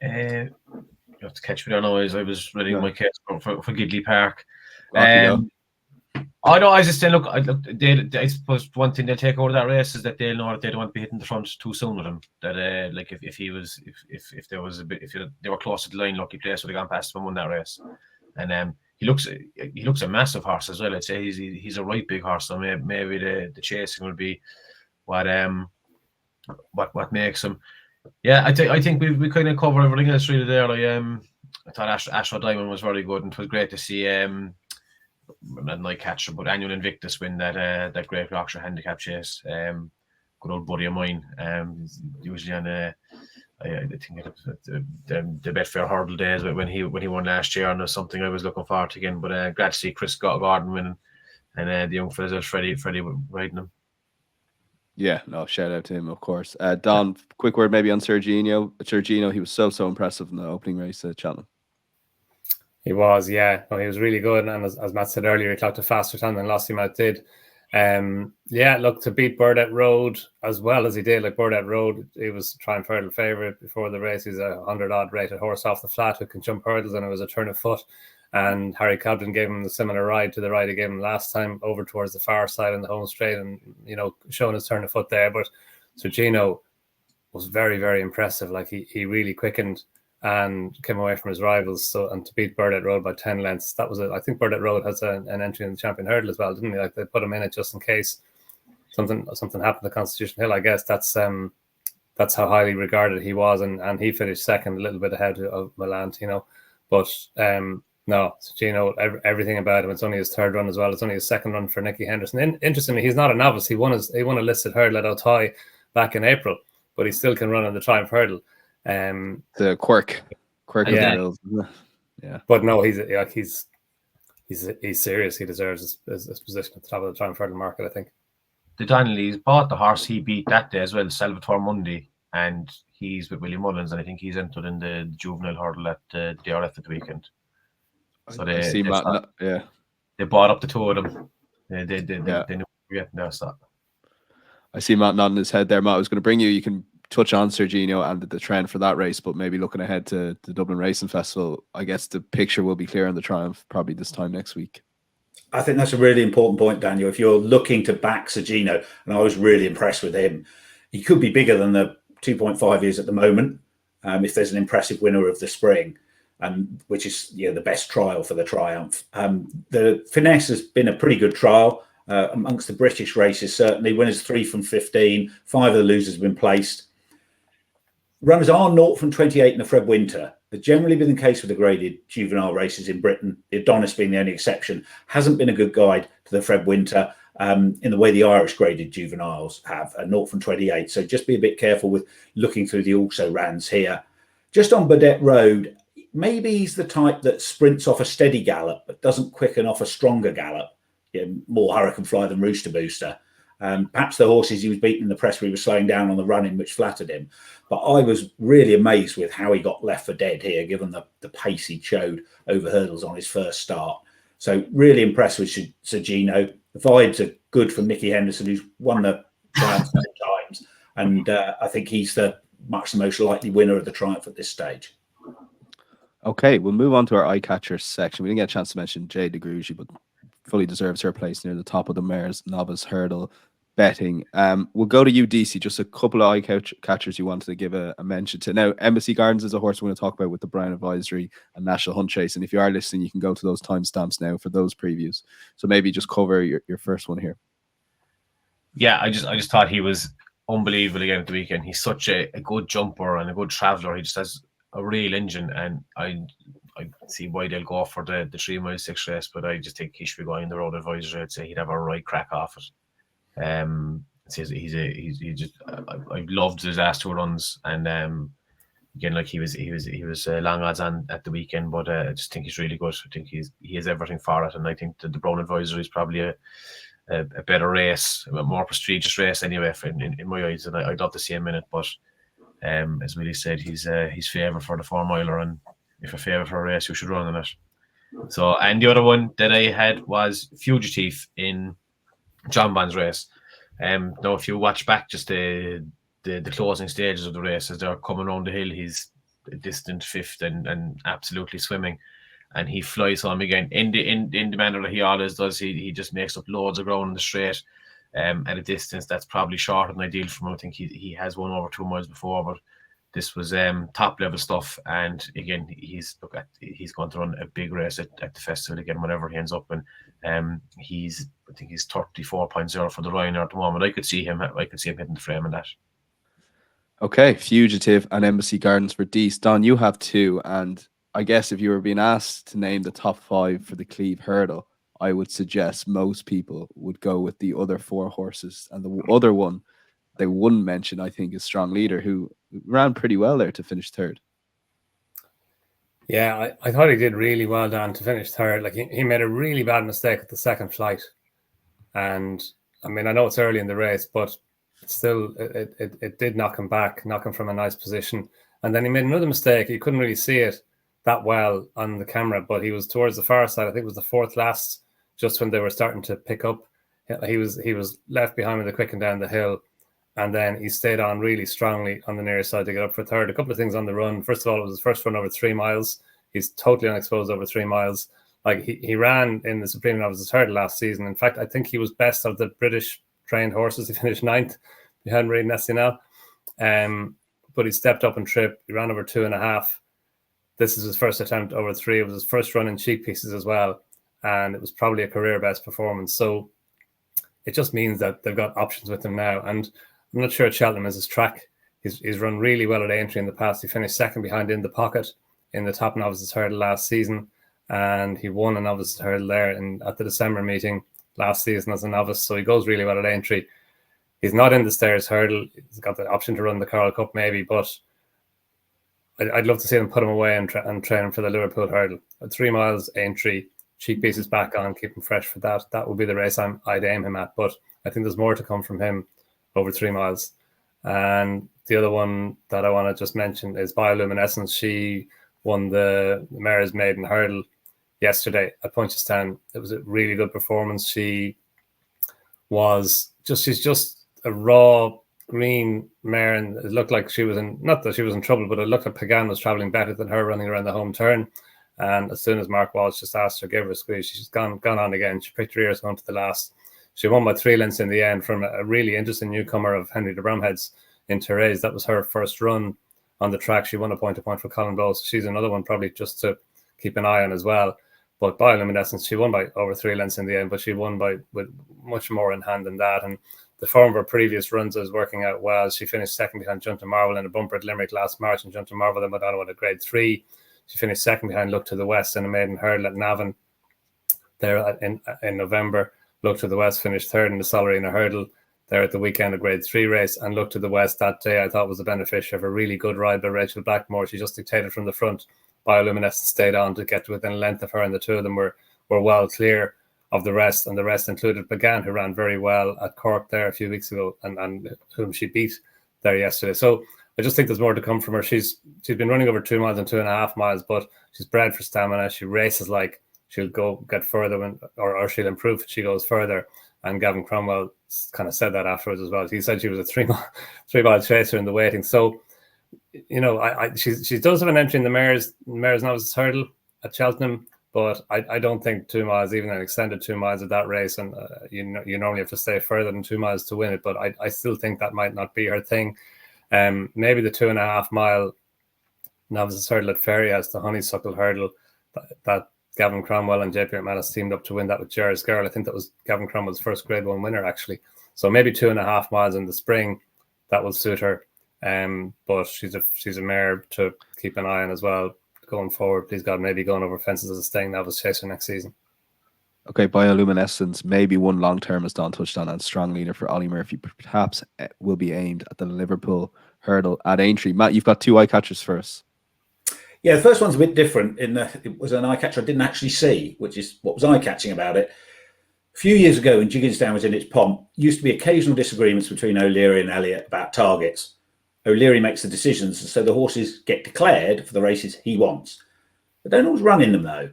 You have to catch me down always. I was reading my case for Gidley Park. I know. I just say, look. I suppose one thing they'll take over that race is that they'll know that they don't want to be hitting the front too soon with him. That like if there was a bit, if they were close to the line, lucky place would have gone past him and won that race. And he looks a massive horse as well. I'd say he's a right big horse. So maybe the chasing will be what makes him. Yeah, I think we kind of covered everything else really there. I thought Ashford Diamond was very good, and it was great to see not Eyecatcher, but Annual Invictus win that Great Yorkshire Handicap Chase. Good old buddy of mine. Usually on I think the Betfair Hurdle days when he won last year, and there's something I was looking forward to again. But glad to see Chris Gordon winning, and the young fellas, Freddie riding him. Yeah, no, shout out to him, of course. Donn, quick word maybe on Sergino. Sergino, he was so impressive in the opening race at Cheltenham. He was, yeah. No, he was really good. And as Matt said earlier, he clocked a faster time than Lost Him Out did. Yeah, look, to beat Burdett Road as well as he did, like Burdett Road, he was Triumph Hurdle favourite before the race. He's a 100-odd rated horse off the flat who can jump hurdles, and it was a turn of foot. And Harry Cobden gave him the similar ride to the ride he gave him last time over towards the far side in the home straight, and showing his turn of foot there. But Sergino was very, very impressive. Like he really quickened and came away from his rivals. And to beat Burdett Road by 10 lengths, that was it. I think Burdett Road has an entry in the Champion Hurdle as well, didn't he? Like they put him in it just in case something happened to Constitution Hill. I guess that's how highly regarded he was, and he finished second, a little bit ahead of Milan, But no, Sergino, everything about him. It's only his third run as well. It's only his second run for Nicky Henderson. Interestingly, he's not a novice. He won a listed hurdle at Otay back in April, but he still can run on the Triumph Hurdle. The quirk of the hills. Yeah. But no, he's serious. He deserves his position at the top of the Triumph Hurdle market, I think. The Donnelly's bought the horse he beat that day as well, Salvatore Mundi, and he's with Willie Mullins, and I think he's entered in the juvenile hurdle at the DRF at the weekend. So they bought up the two of them. They knew we were getting there. So I see Matt nodding his head there. Matt, I was going to bring you can touch on Sergino and the trend for that race, but maybe looking ahead to the Dublin Racing Festival, I guess the picture will be clear on the Triumph probably this time next week. I think that's a really important point, Daniel. If you're looking to back Sergino, and I was really impressed with him, he could be bigger than the 2.5 years at the moment if there's an impressive winner of the spring. Which is the best trial for the Triumph. The Finesse has been a pretty good trial amongst the British races, certainly. Winners 3 from 15, 5 of the losers have been placed. Runners are 0 from 28 in the Fred Winter. It's generally been the case with the graded juvenile races in Britain. The Adonis being the only exception, hasn't been a good guide to the Fred Winter in the way the Irish graded juveniles have, 0 from 28. So just be a bit careful with looking through the also-rans here. Just on Burdett Road, maybe he's the type that sprints off a steady gallop, but doesn't quicken off a stronger gallop. More Hurricane Fly than Rooster Booster. Perhaps the horses he was beating in the press were slowing down on the running, which flattered him. But I was really amazed with how he got left for dead here, given the pace he showed over hurdles on his first start. So really impressed with Sergino. The vibes are good from Nicky Henderson, who's won the Triumph several times. And I think he's the most likely winner of the Triumph at this stage. Okay, we'll move on to our Eyecatchers section. We didn't get a chance to mention Jade DeGrugy, but fully deserves her place near the top of the Mares Novice Hurdle betting. We'll go to you, DC. Just a couple of Eyecatchers you wanted to give a mention to. Now, Embassy Gardens is a horse we're going to talk about with the Brown Advisory and National Hunt Chase. And if you are listening, you can go to those timestamps now for those previews. So maybe just cover your first one here. Yeah, I just thought he was unbelievable again at the weekend. He's such a good jumper and a good traveller. He just has a real engine, and I see why they'll go for the 3 mile 6 race, but I just think he should be going the road advisory. I'd say he'd have a right crack off it. I loved his last 2 runs, and again, like he was long odds on at the weekend, but I just think he's really good. I think he has everything for it, and I think the Brown Advisory is probably a better race, a more prestigious race anyway in my eyes, and I'd love to see him in it. But as Willie said, he's favourite for the 4 miler, and if a favourite for a race, you should run on it. So, and the other one that I had was Fugitive in John Bond's race. Now, if you watch back just the closing stages of the race as they're coming around the hill, he's a distant fifth and absolutely swimming. And he flies home again in the manner that he always does. He just makes up loads of ground in the straight at a distance that's probably shorter than ideal for him. I think he has won over 2 miles before, but this was top level stuff. And again, he's going to run a big race at the festival again, whenever he ends up. And I think he's 34.0 for the Ryanair at the moment. I could see him hitting the frame in that. Okay, Fugitive and Embassy Gardens for Dease. Donn, you have 2, and I guess if you were being asked to name the top 5 for the Cleve Hurdle, I would suggest most people would go with the other 4 horses. And the other one they wouldn't mention, I think, is Strong Leader, who ran pretty well there to finish 3rd. Yeah, I thought he did really well, Donn, to finish 3rd. Like he made a really bad mistake at the second flight. And I mean, I know it's early in the race, but still it did knock him from a nice position. And then he made another mistake. You couldn't really see it that well on the camera, but he was towards the far side. I think it was the 4th last, just when they were starting to pick up. He was left behind with the quick and down the hill, and then he stayed on really strongly on the near side to get up for 3rd. A couple of things on the run. First of all, it was his first run over 3 miles. He's totally unexposed over 3 miles. Like he ran in the Supreme Novices Hurdle last season. In fact, I think he was best of the British trained horses. He finished 9th behind Marie Nacional. But he stepped up and tripped. He ran over 2.5. This is his first attempt over 3. It was his first run in cheek pieces as well. And it was probably a career best performance. So it just means that they've got options with him now. And I'm not sure Cheltenham is his track. He's run really well at Aintree in the past. He finished 2nd behind In the Pocket in the top novices hurdle last season. And he won a novices hurdle there at the December meeting last season as a novice. So he goes really well at Aintree. He's not in the Stairs hurdle. He's got the option to run the Coral Cup maybe, but I'd love to see them put him away and train him for the Liverpool hurdle. At 3 miles, Aintree, cheek pieces back on, keep him fresh for that. That would be the race I'd aim him at. But I think there's more to come from him over 3 miles. And the other one that I want to just mention is Bioluminescence. She won the Mares Maiden Hurdle yesterday at Punchestown. It was a really good performance. She's just a raw green mare, and it looked like she was not that she was in trouble, but it looked like Pagan was traveling better than her running around the home turn. And as soon as Mark Walsh just asked her, gave her a squeeze, she's gone on again. She picked her ears going to the last. She won by 3 lengths in the end from a really interesting newcomer of Henry de Bromhead's in Therese. That was her first run on the track. She won a point for Colin Blow. So she's another one probably just to keep an eye on as well. But Bioluminescence, she won by over 3 lengths in the end, but she won with much more in hand than that. And the form of her previous runs is working out well. She finished 2nd behind Junta Marvel in a bumper at Limerick last March, and Junta Marvel then went on with a grade 3. She finished 2nd behind Look to the West in a maiden hurdle at Navan there in November. Look to the West finished 3rd in the Solarina hurdle there at the weekend, a grade 3 race. And Look to the West that day I thought was the beneficiary of a really good ride by Rachel Blackmore. She just dictated from the front. Bioluminescence stayed on to get to within a length of her, and the 2 of them were well clear of the rest. And the rest included Pagan, who ran very well at Cork there a few weeks ago, and whom she beat there yesterday. So I just think there's more to come from her. She's been running over 2 miles and 2.5 miles, but she's bred for stamina. She races like she'll go get further or she'll improve if she goes further. And Gavin Cromwell kind of said that afterwards as well. He said she was a 3 mile chaser in the waiting. So, you know, she does have an entry in the Mares Novices Hurdle at Cheltenham, but I don't think 2 miles, even an extended 2 miles of that race, and you normally have to stay further than 2 miles to win it. But I still think that might not be her thing. Maybe the 2.5 mile Novices Hurdle at Ferry has the Honeysuckle Hurdle that Gavin Cromwell and JP McManus teamed up to win that with Jared's Girl. I think that was Gavin Cromwell's first grade 1 winner, actually. So maybe 2.5 miles in the spring, that will suit her. But she's a mare to keep an eye on as well going forward. Please God, maybe going over fences as a staying novice chaser next season. Okay, bioluminescence, maybe one long term, as Don touched on, and strong leader for Ollie Murphy, perhaps will be aimed at the Liverpool hurdle at Aintree. Matt, you've got 2 Eyecatchers for us. Yeah, the first one's a bit different in that it was an Eyecatcher I didn't actually see, which is what was eye-catching about it. A few years ago, when Jigginsdown was in its pomp, used to be occasional disagreements between O'Leary and Elliott about targets. O'Leary makes the decisions, and so the horses get declared for the races he wants. They don't always run in them, though.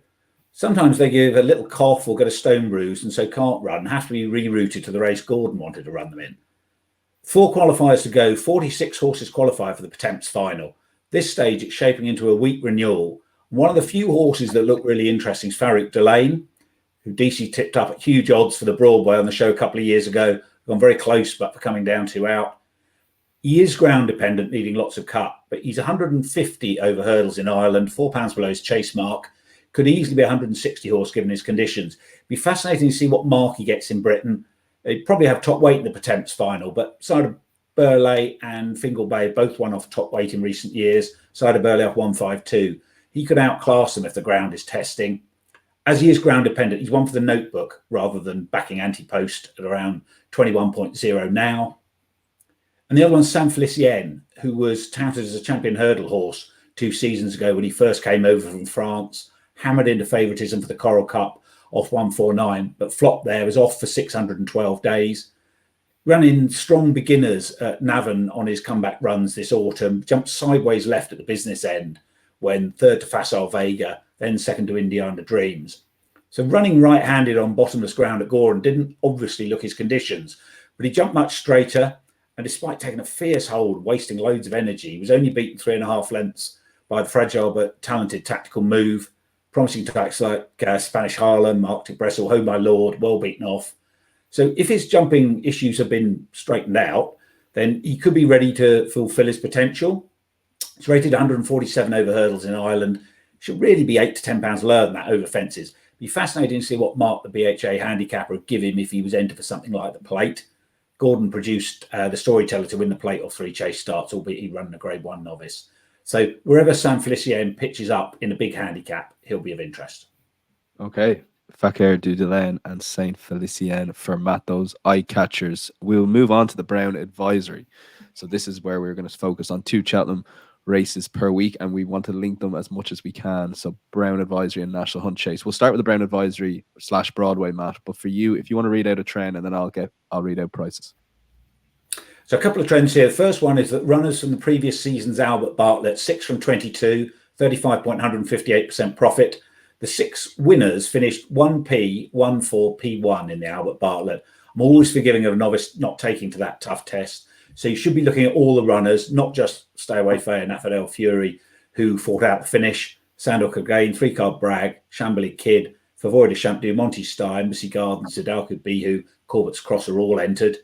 Sometimes they give a little cough or get a stone bruise and so can't run, have to be rerouted to the race Gordon wanted to run them in. 4 qualifiers to go, 46 horses qualify for the Potemps final. This stage, it's shaping into a weak renewal. One of the few horses that look really interesting is Farouk Delane, who Deasy tipped up at huge odds for the Broadway on the show a couple of years ago. Gone very close, but for coming down 2 out. He is ground dependent, needing lots of cut, but he's 150 over hurdles in Ireland, £4 below his chase mark. Could easily be 160 horse given his conditions. Be fascinating to see what mark he gets in Britain. He'd probably have top weight in the Potemps final, but side of Burley and Fingal Bay both won off top weight in recent years. Side of Burley off 152. He could outclass them if the ground is testing. As he is ground dependent, he's one for the notebook rather than backing anti-post at around 21.0 now. And the other one's San Felicien, who was touted as a champion hurdle horse 2 seasons ago when he first came over from France. Hammered into favouritism for the Coral Cup off 149, but flopped there, was off for 612 days. Ran in strong beginners at Navan on his comeback runs this autumn, jumped sideways left at the business end when third to Facile Vega, then second to Indiana Dreams. So running right-handed on bottomless ground at Gordon didn't obviously look his conditions, but he jumped much straighter, and despite taking a fierce hold, wasting loads of energy, he was only beaten 3.5 lengths by the fragile but talented Tactical Move. Promising tracks like Spanish Harlem, Arctic Brestle, Home My Lord, well beaten off. So if his jumping issues have been straightened out, then he could be ready to fulfill his potential. It's rated 147 over hurdles in Ireland. Should really be £8 to £10 lower than that over fences. Be fascinating to see what mark the BHA handicapper would give him if he was entered for something like the Plate. Gordon produced the Storyteller to win the Plate off 3 chase starts, albeit he ran a Grade 1 novice. So wherever San Felicien pitches up in a big handicap, he'll be of interest. Okay. Fakir du Delaine and Saint Felicien for Matt, those Eyecatchers. We'll move on to the Brown Advisory. So this is where we're going to focus on 2 Cheltenham races per week, and we want to link them as much as we can. So Brown Advisory and National Hunt Chase. We'll start with the Brown Advisory / Broadway, Matt. But for you, if you want to read out a trend, and then I'll read out prices. So a couple of trends here. The first one is that runners from the previous season's Albert Bartlett, 6 from 22, 35.158% profit. The 6 winners finished 1P, 1-4, P1 in the Albert Bartlett. I'm always forgiving of a novice not taking to that tough test. So you should be looking at all the runners, not just Stay Away Fair and Affadale Fury, who fought out the finish. Sandok again, 3-card Bragg, Chambly Kid, Favour de Champdu, Monty Star, Embassy Gardens, Zadalco Bihu, Corbett's Cross are all entered.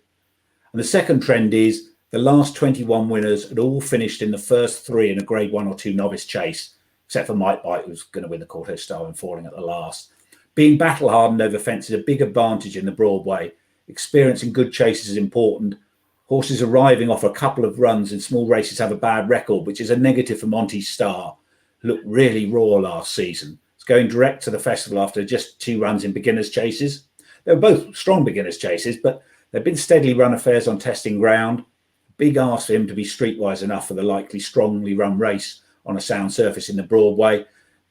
And the second trend is the last 21 winners had all finished in the first 3 in a Grade 1 or 2 novice chase, except for Mike Bite, who's going to win the Cortez Star and falling at the last. Being battle-hardened over fence is a big advantage in the Broadway. Experience in good chases is important. Horses arriving off a couple of runs in small races have a bad record, which is a negative for Monty Star, who looked really raw last season. It's going direct to the festival after just 2 runs in beginners' chases. They were both strong beginners' chases, but they've been steadily run affairs on testing ground. Big ask for him to be streetwise enough for the likely strongly run race on a sound surface in the Broadway.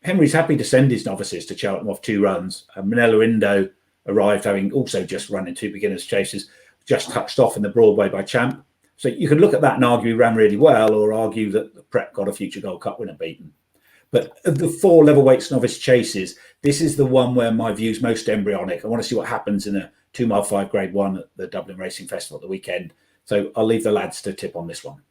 Henry's happy to send his novices to Cheltenham off 2 runs. Manella Indo arrived having also just run in 2 beginners' chases, just touched off in the Broadway by Champ. So you can look at that and argue he ran really well, or argue that the prep got a future Gold Cup winner beaten. But of the 4 level weights novice chases, this is the one where my view's most embryonic. I want to see what happens in a 2 mile 5 Grade 1 at the Dublin Racing Festival at the weekend. So I'll leave the lads to tip on this one.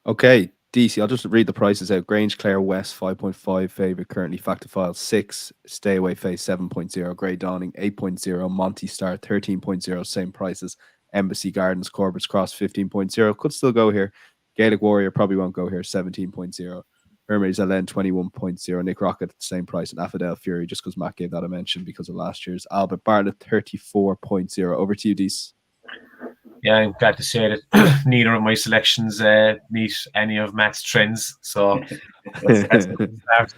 Okay, DC, I'll just read the prices out. Grange Clare West 5.5 favourite, currently Factor File 6, Stay Away Face 7.0, Grey Dawning 8.0, Monty Star 13.0, same prices. Embassy Gardens, Corbett's Cross 15.0, could still go here. Gaelic Warrior probably won't go here, 17.0. Hermes Alen 21.0, Nick Rocket at the same price, and Affadale Fury, just because Matt gave that a mention because of last year's Albert Bartlett 34.0. Over to you, Dees. Yeah, I'm glad to say that neither of my selections meet any of Matt's trends. So that's a good start.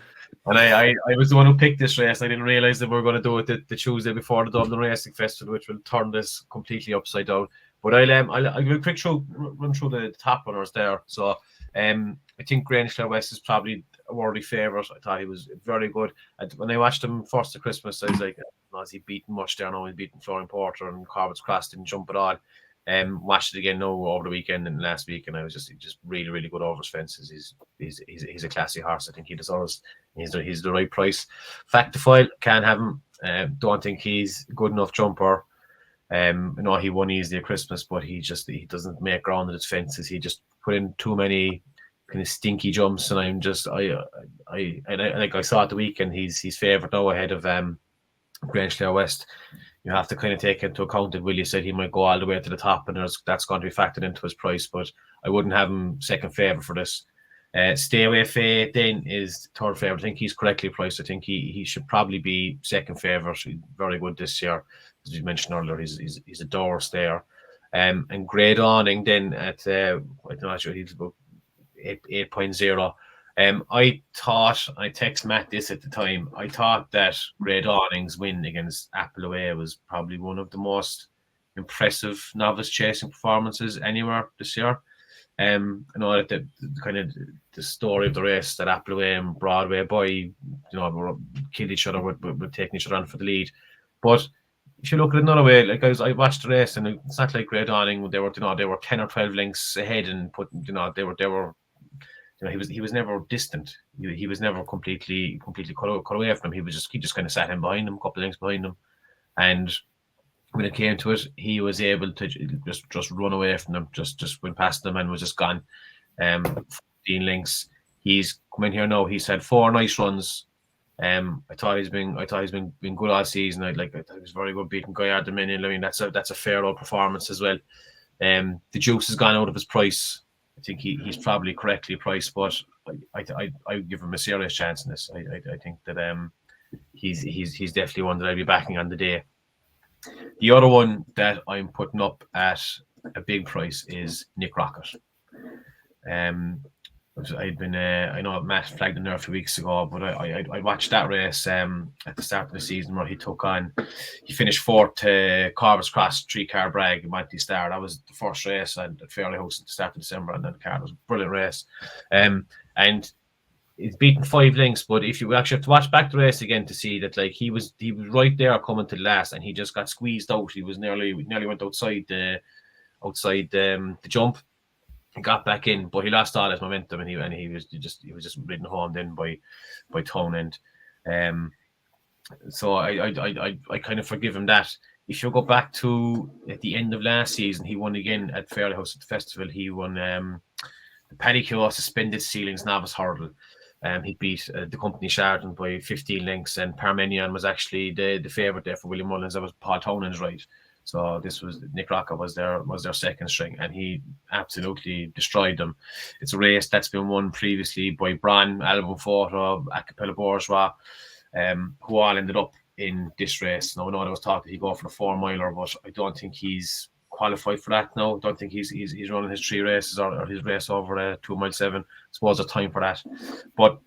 And I was the one who picked this race. I didn't realise that we were going to do it the Tuesday before the Dublin Racing Festival, which will turn this completely upside down. But I'll give a quick run through the top runners there. So I think Grangeley West is probably a worthy favourite. I thought he was very good. When I watched him first at Christmas, I was like, has he beaten much there now? He's beaten Flooring Porter and Corbett's Cross, didn't jump at all. Watched it again now over the weekend and last week, and I was just really, really good over his fences. He's a classy horse. I think he deserves. He's the right price. Fact to file, can't have him. Don't think he's a good enough jumper. He won easily at Christmas, but he doesn't make ground at his fences. He just put in too many kind of stinky jumps, and I saw at the weekend he's favourite now ahead of Grangeley West. You have to kind of take into account that Willie said he might go all the way to the top, and that's going to be factored into his price. But I wouldn't have him second favourite for this. Stay Away Faye then is third favourite. I think he's correctly priced. I think he should probably be second favourite. He's very good this year, as we mentioned earlier. He's a Doris there. And Grey Dawning then at I'm not sure, he's about 8.0. I texted Matt this at the time. I thought that Grey Dawning's win against Apple Away was probably one of the most impressive novice chasing performances anywhere this year. I know that the story of the race, that Apple Away and Broadway Boy, killed each other with taking each other on for the lead. But if you look at it another way, like I watched the race, and it's not like Grey Dawning. They were 10 or 12 lengths ahead, and they were. He was never distant. He was never completely cut away from him. He just kind of sat in behind him, a couple of lengths behind him, and when it came to it, he was able to just run away from them, just went past them and was just gone. 14 lengths. He's come in here now. He's had 4 nice runs. I thought he's been good all season. I thought he was very good beating Goyard Dominion. I mean, that's a fair old performance as well. The juice has gone out of his price. I think he's probably correctly priced, but I give him a serious chance in this. I think that he's definitely one that I'll be backing on the day. The other one that I'm putting up at a big price is Nick Rocket. I know Matt flagged him there a few weeks ago, but I watched that race at the start of the season where he finished fourth to Corbett's Cross, 3-car brag in Monty Star. That was the first race at Fairley House at the start of December, and then the car was a brilliant race. And it's beaten 5 lengths, but if you actually have to watch back the race again to see that, like, he was right there coming to the last, and he just got squeezed out. He was nearly went outside the jump. He got back in, but he lost all his momentum, and he was just ridden home then by Townend. So I kind of forgive him that. If you go back to at the end of last season, he won again at Fairley House at the festival. He won the Paddy Keogh Suspended Ceilings Novice Hurdle. He beat the company Chardon by 15 lengths, and Parmenion was actually the favourite there for William Mullins. That was Paul Townend's right. So this was Nick Rocket was their second string, and he absolutely destroyed them. It's a race that's been won previously by Bran, Album Photo, Acapella Bourgeois, who all ended up in this race. Now I know there was talk that he'd go for the 4-miler, but I don't think he's qualified for that now. I don't think he's running his 3 races or his race over 2 mile 7. I suppose there's time for that. But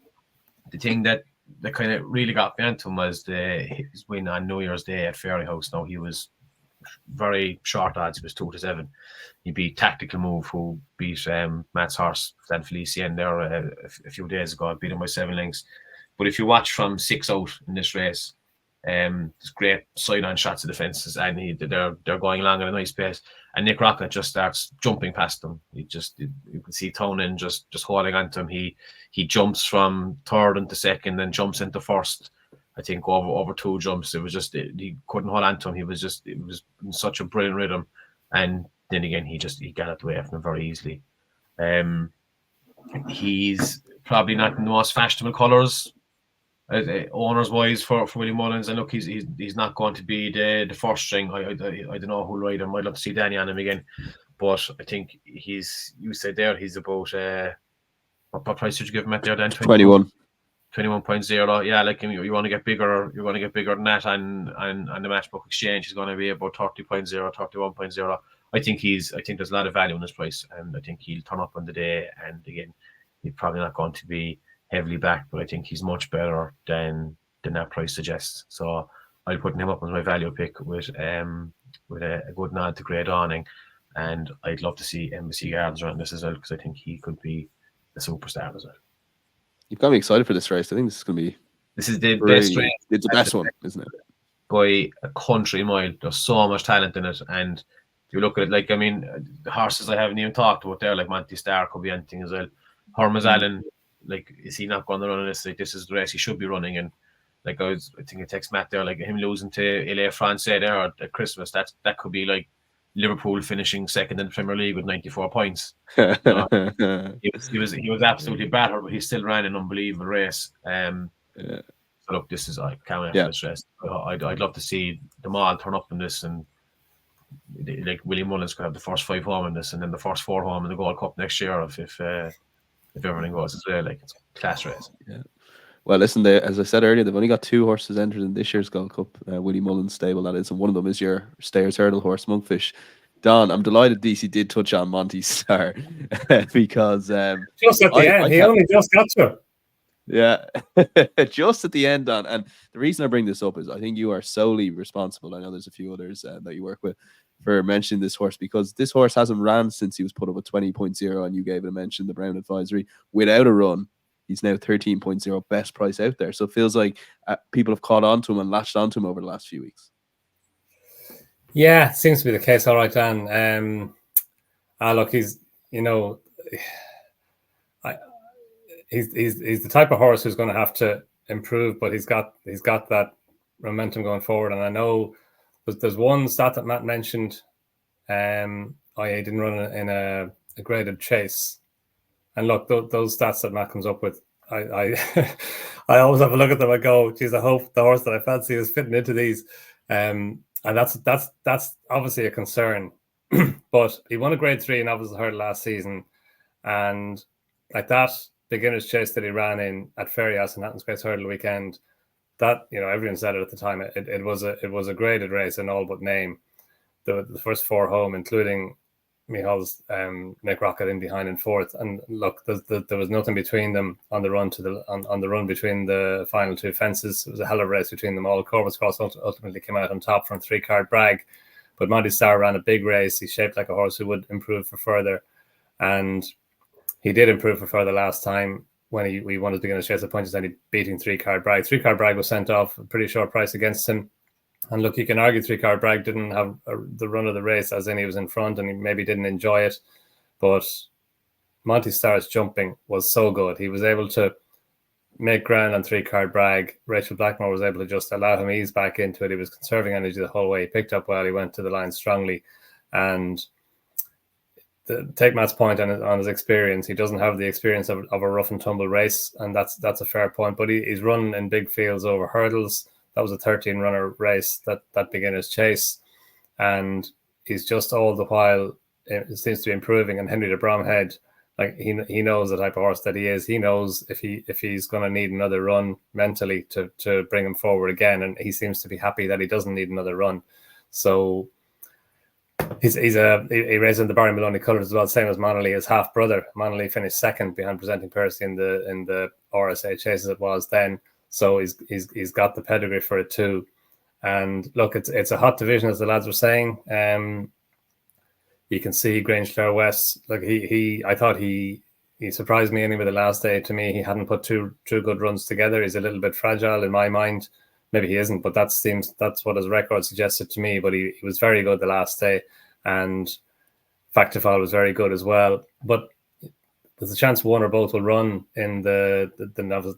the thing that kind of really got me onto him was his win on New Year's Day at Fairley House. Now he was very short odds. He was 2-7. He beat Tactical Move, who beat Matt's horse San Felicien there a few days ago. Beat him by 7 lengths. But if you watch from 6 out in this race, there's great side-on shots of the fences, and they're going along at a nice pace. And Nick Rocket just starts jumping past them. You can see Townend just holding on to him. He jumps from third into second, then jumps into first. I think over 2 jumps. It was just he couldn't hold on to him. It was in such a brilliant rhythm, and then again he got out the way from him very easily. He's probably not in the most fashionable colours, owners wise for William Mullins, and look, he's not going to be the first string. I don't know who'll ride him. I'd love to see Danny on him again, but I think you said there he's about what price did you give him at there then? 21.0. Yeah, like you want to get bigger. You're going to get bigger than that, and the Matchbook Exchange is going to be about 30.0, 31.0. I think there's a lot of value in his price, and I think he'll turn up on the day. And again, he's probably not going to be heavily backed, but I think he's much better than that price suggests. So I'll put him up as my value pick with a good nod to Grey Dawning, and I'd love to see Embassy Gardens around this as well, because I think he could be a superstar as well. You've got me excited for this race. I think this is going to be. This is the best race. It's the best one, isn't it? By a country mile. There's so much talent in it, and if you look at it, like, I mean, the horses I haven't even talked about there, like Monty Star could be anything as well. Hermes Allen, like, is he not going to run on this? Like, this is the race he should be running. And like, I think I text Matt there, like, him losing to LA France there at Christmas, that could be like Liverpool finishing second in the Premier League with 94 points. You know, he was absolutely battered, but he still ran an unbelievable race. So look, this is, I can't wait for this race. I'd love to see them all turn up in this, and like William Mullins could have the first 5 home in this, and then the first 4 home in the Gold Cup next year if everything goes as well. Like, it's a class race. Yeah. Well, listen, as I said earlier, they've only got 2 horses entered in this year's Gold Cup. Willie Mullins stable, that is, and one of them is your Stayers Hurdle horse, Monkfish. Donn, I'm delighted DC did touch on Monty Star because just at the end, he only just got to it. Yeah, just at the end, Donn. And the reason I bring this up is I think you are solely responsible. I know there's a few others that you work with for mentioning this horse, because this horse hasn't ran since he was put up at 20.0, and you gave it a mention, the Brown Advisory, without a run. He's now 13.0, best price out there. So it feels like people have caught on to him and latched onto him over the last few weeks. Yeah, seems to be the case. All right, Dan. Look, he's, you know, he's the type of horse who's going to have to improve, but he's got that momentum going forward. And I know there's one stat that Matt mentioned. He didn't run in a graded chase. And look, those stats that Matt comes up with, I I always have a look at them. I go, geez, I hope the horse that I fancy is fitting into these. And that's obviously a concern. But he won a Grade 3 in Obviously Hurdle last season, and like that beginner's chase that he ran in at Ferryhouse and Hatton's Grace Hurdle weekend, that, you know, everyone said it at the time. It was a graded race in all but name. The first 4 home, including Micheál's Nick Rocket in behind in 4th, and look, there was nothing between them on the run on the run between the final 2 fences. It was a hell of a race between them all. Corvus Cross ultimately came out on top from 3-card Bragg, but Monty Star ran a big race. He's shaped like a horse who would improve for further, and he did improve for further last time when we wanted to get a chase of punches, and he beating 3-card Bragg. 3-card Bragg was sent off a pretty short price against him. And look, you can argue 3-card Bragg didn't have the run of the race, as in he was in front and he maybe didn't enjoy it. But Monty Star's jumping was so good. He was able to make ground on 3-card Bragg. Rachel Blackmore was able to just allow him ease back into it. He was conserving energy the whole way. He picked up well. He went to the line strongly. And take Matt's point on his experience. He doesn't have the experience of a rough and tumble race, and that's a fair point. But he's run in big fields over hurdles. That was a 13-runner race, that beginner's chase. And he's just all the while, it seems to be improving. And Henry de Bromhead, like, he knows the type of horse that he is. He knows if he's going to need another run mentally to bring him forward again. And he seems to be happy that he doesn't need another run. So he races in the Barry Maloney colours as well, same as Monolly, his half brother. Monolly finished second behind Presenting Percy in the RSA chase as it was then. So he's got the pedigree for it too. And look, it's a hot division, as the lads were saying. You can see Grange Clare West. Like I thought he surprised me anyway the last day. To me, he hadn't put two good runs together. He's a little bit fragile in my mind. Maybe he isn't, but that's what his record suggested to me. But he was very good the last day, and Factifal was very good as well. But there's a chance one or both will run in the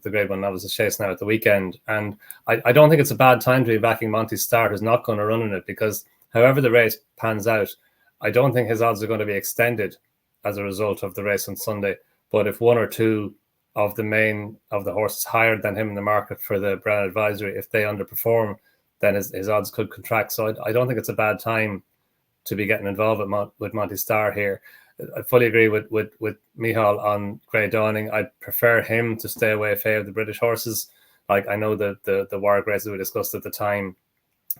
Grade 1 Novices Chase now at the weekend. And I don't think it's a bad time to be backing Monty Star, who's not going to run in it, because however the race pans out, I don't think his odds are going to be extended as a result of the race on Sunday. But if one or two of the horses higher than him in the market for the Brown Advisory, if they underperform, then his odds could contract. So I don't think it's a bad time to be getting involved with Monty Star here. I fully agree with Micheál on Grey Dawning. I'd prefer him to stay away from the British horses. Like, I know the Warwick races we discussed at the time,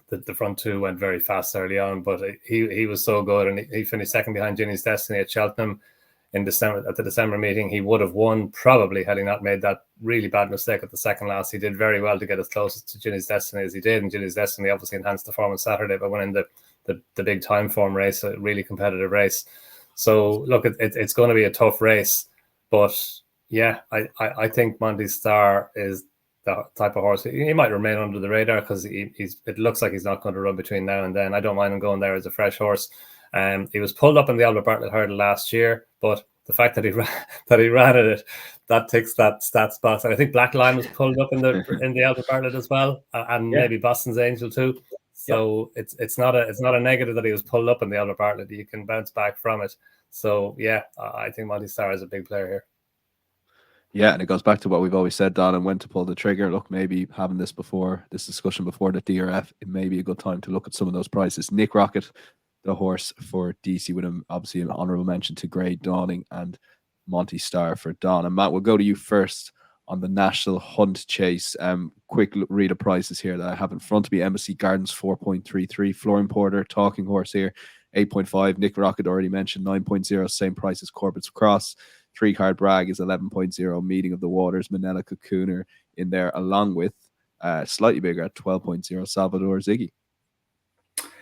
the front two went very fast early on, but he was so good, and he finished second behind Ginny's Destiny at Cheltenham in December at the December meeting. He would have won probably had he not made that really bad mistake at the second last. He did very well to get as close to Ginny's Destiny as he did, and Ginny's Destiny obviously enhanced the form on Saturday by winning the big time form race, a really competitive race. So look, it's going to be a tough race, but yeah, I think Monty Star is the type of horse. He might remain under the radar because it looks like he's not going to run between now and then. I don't mind him going there as a fresh horse. He was pulled up in the Albert Bartlett hurdle last year, but the fact that he ran at it, that ticks that stats box. And I think Black Line was pulled up in the Albert Bartlett as well, and maybe Boston's Angel too. So it's not a negative that he was pulled up in the Albert Bartlett. You can bounce back from it. So yeah, I think Monty Star is a big player here. Yeah, and it goes back to what we've always said, Don, and when to pull the trigger. Look, maybe having this discussion before the DRF, it may be a good time to look at some of those prices. Nick Rocket, the horse for DC, with him obviously an honourable mention to Grey Dawning and Monty Star for Donn. And Matt, we'll go to you first on the National Hunt Chase. Quick read of prices here that I have in front of me. Embassy Gardens 4.33, Flooring Porter, Talking Horse here 8.5. Nick Rocket already mentioned 9.0, same price as Corbett's Cross. 3-card Bragg is 11.0. Meeting of the Waters, Manila Cocooner in there, along with slightly bigger at 12.0, Salvador Ziggy.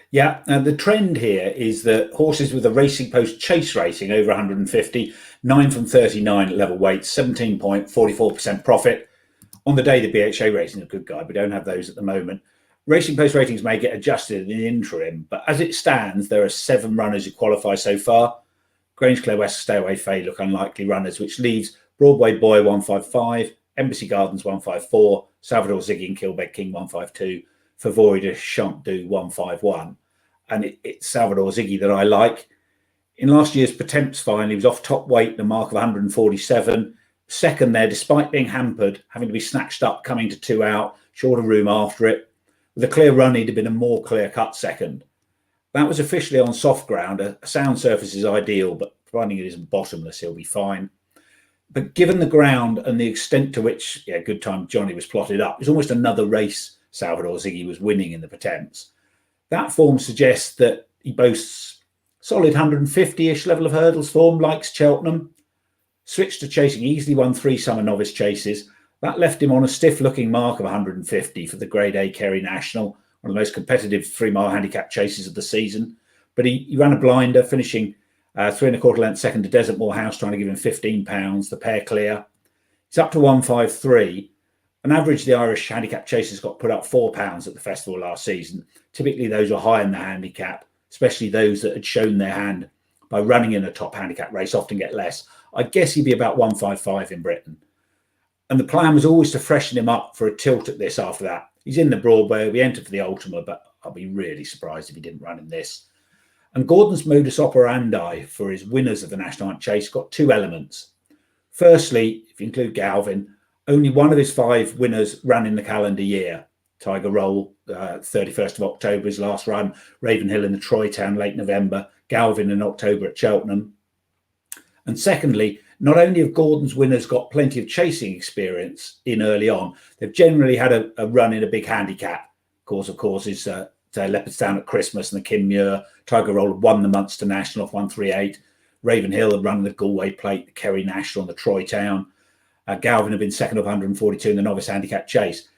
Yeah, and the trend here is that horses with a Racing Post chase rating over 150, 9 from 39 at level weight, 17.44% profit. On the day, the BHA rating is a good guide. We don't have those at the moment. Racing Post ratings may get adjusted in the interim, but as it stands, there are 7 runners who qualify so far. Grange Clare West, Stay Away Faye look unlikely runners, which leaves Broadway Boy 155, Embassy Gardens 154, Salvador Ziggy and Kilbeg King 152, Favoris de Chantedu 151. And it's Salvador Ziggy that I like. In last year's Potemps final, he was off top weight, the mark of 147. Second there, despite being hampered, having to be snatched up, coming to 2 out, short of room after it. With a clear run, he'd have been a more clear-cut second. That was officially on soft ground. A sound surface is ideal, but providing it isn't bottomless, he'll be fine. But given the ground and the extent to which, Good Time Johnny was plotted up, it was almost another race Salvador Ziggy was winning in the Potemps. That form suggests that he boasts solid 150-ish level of hurdles form, likes Cheltenham. Switched to chasing, easily won 3 summer novice chases. That left him on a stiff-looking mark of 150 for the Grade A Kerry National, one of the most competitive 3-mile handicap chases of the season. But he ran a blinder, finishing 3 1/4 lengths second to Desert Moor House, trying to give him £15, the pair clear. He's up to 153. On average, the Irish handicap chasers got put up £4 at the festival last season. Typically, those were high in the handicap, especially those that had shown their hand by running in a top handicap race, often get less. I guess he'd be about 155 in Britain. And the plan was always to freshen him up for a tilt at this after that. He's in the Broadway. We entered for the Ultima, but I'll be really surprised if he didn't run in this. And Gordon's modus operandi for his winners of the National Hunt Chase got 2 elements. Firstly, if you include Galvin, only one of his 5 winners ran in the calendar year. Tiger Roll, 31st of October, his last run. Ravenhill in the Troy Town, late November. Galvin in October at Cheltenham. And secondly, not only have Gordon's winners got plenty of chasing experience in early on, they've generally had a run in a big handicap. Of course, is Leopardstown at Christmas and the Kinmure. Tiger Roll won the Munster National off 138. Ravenhill had run the Galway Plate, the Kerry National and the Troy Town. Galvin had been second of 142 in the novice handicap chase.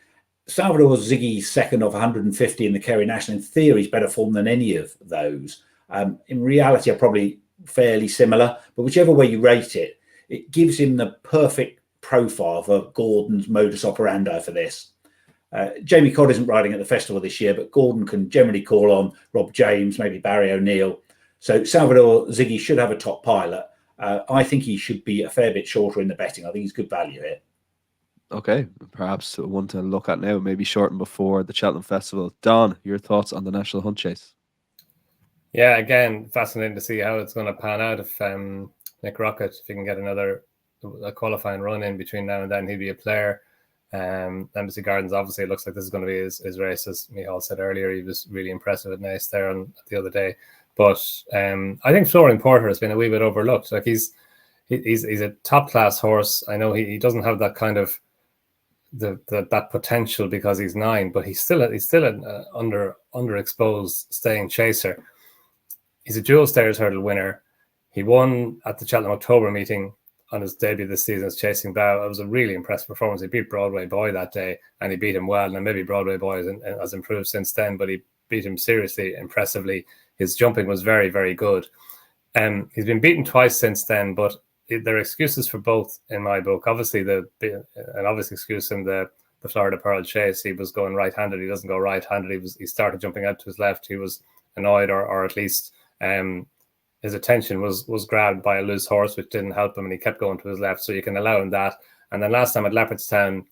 Salvador Ziggy's second of 150 in the Kerry National, in theory, is better form than any of those. In reality, are probably fairly similar, but whichever way you rate it, it gives him the perfect profile for Gordon's modus operandi for this. Jamie Codd isn't riding at the festival this year, but Gordon can generally call on Rob James, maybe Barry O'Neill. So Salvador Ziggy should have a top pilot. I think he should be a fair bit shorter in the betting. I think he's good value here. Okay, perhaps one to look at now, maybe shorten before the Cheltenham Festival. Don, your thoughts on the National Hunt Chase? Yeah, again, fascinating to see how it's going to pan out. If Nick Rocket, if he can get a qualifying run in between now and then, he'd be a player. Embassy Gardens, obviously, it looks like this is going to be his race. As Micheál said earlier, he was really impressive at Naas there on the other day. But I think Flooring Porter has been a wee bit overlooked. Like he's a top class horse. I know he doesn't have that kind of that potential because he's 9, but he's still an underexposed staying chaser. He's a dual stayers hurdle winner. He won at the Cheltenham October meeting on his debut this season as Chasing Bow. It was a really impressive performance. He beat Broadway Boy that day, and he beat him well. And maybe Broadway Boy has improved since then, but he beat him seriously, impressively. His jumping was very, very good. He's been beaten twice since then, but there are excuses for both in my book. Obviously, an obvious excuse in the Florida Pearl Chase, he was going right-handed. He doesn't go right-handed. He started jumping out to his left. He was annoyed, or at least his attention was grabbed by a loose horse, which didn't help him, and he kept going to his left. So you can allow him that. And then last time at Leopardstown,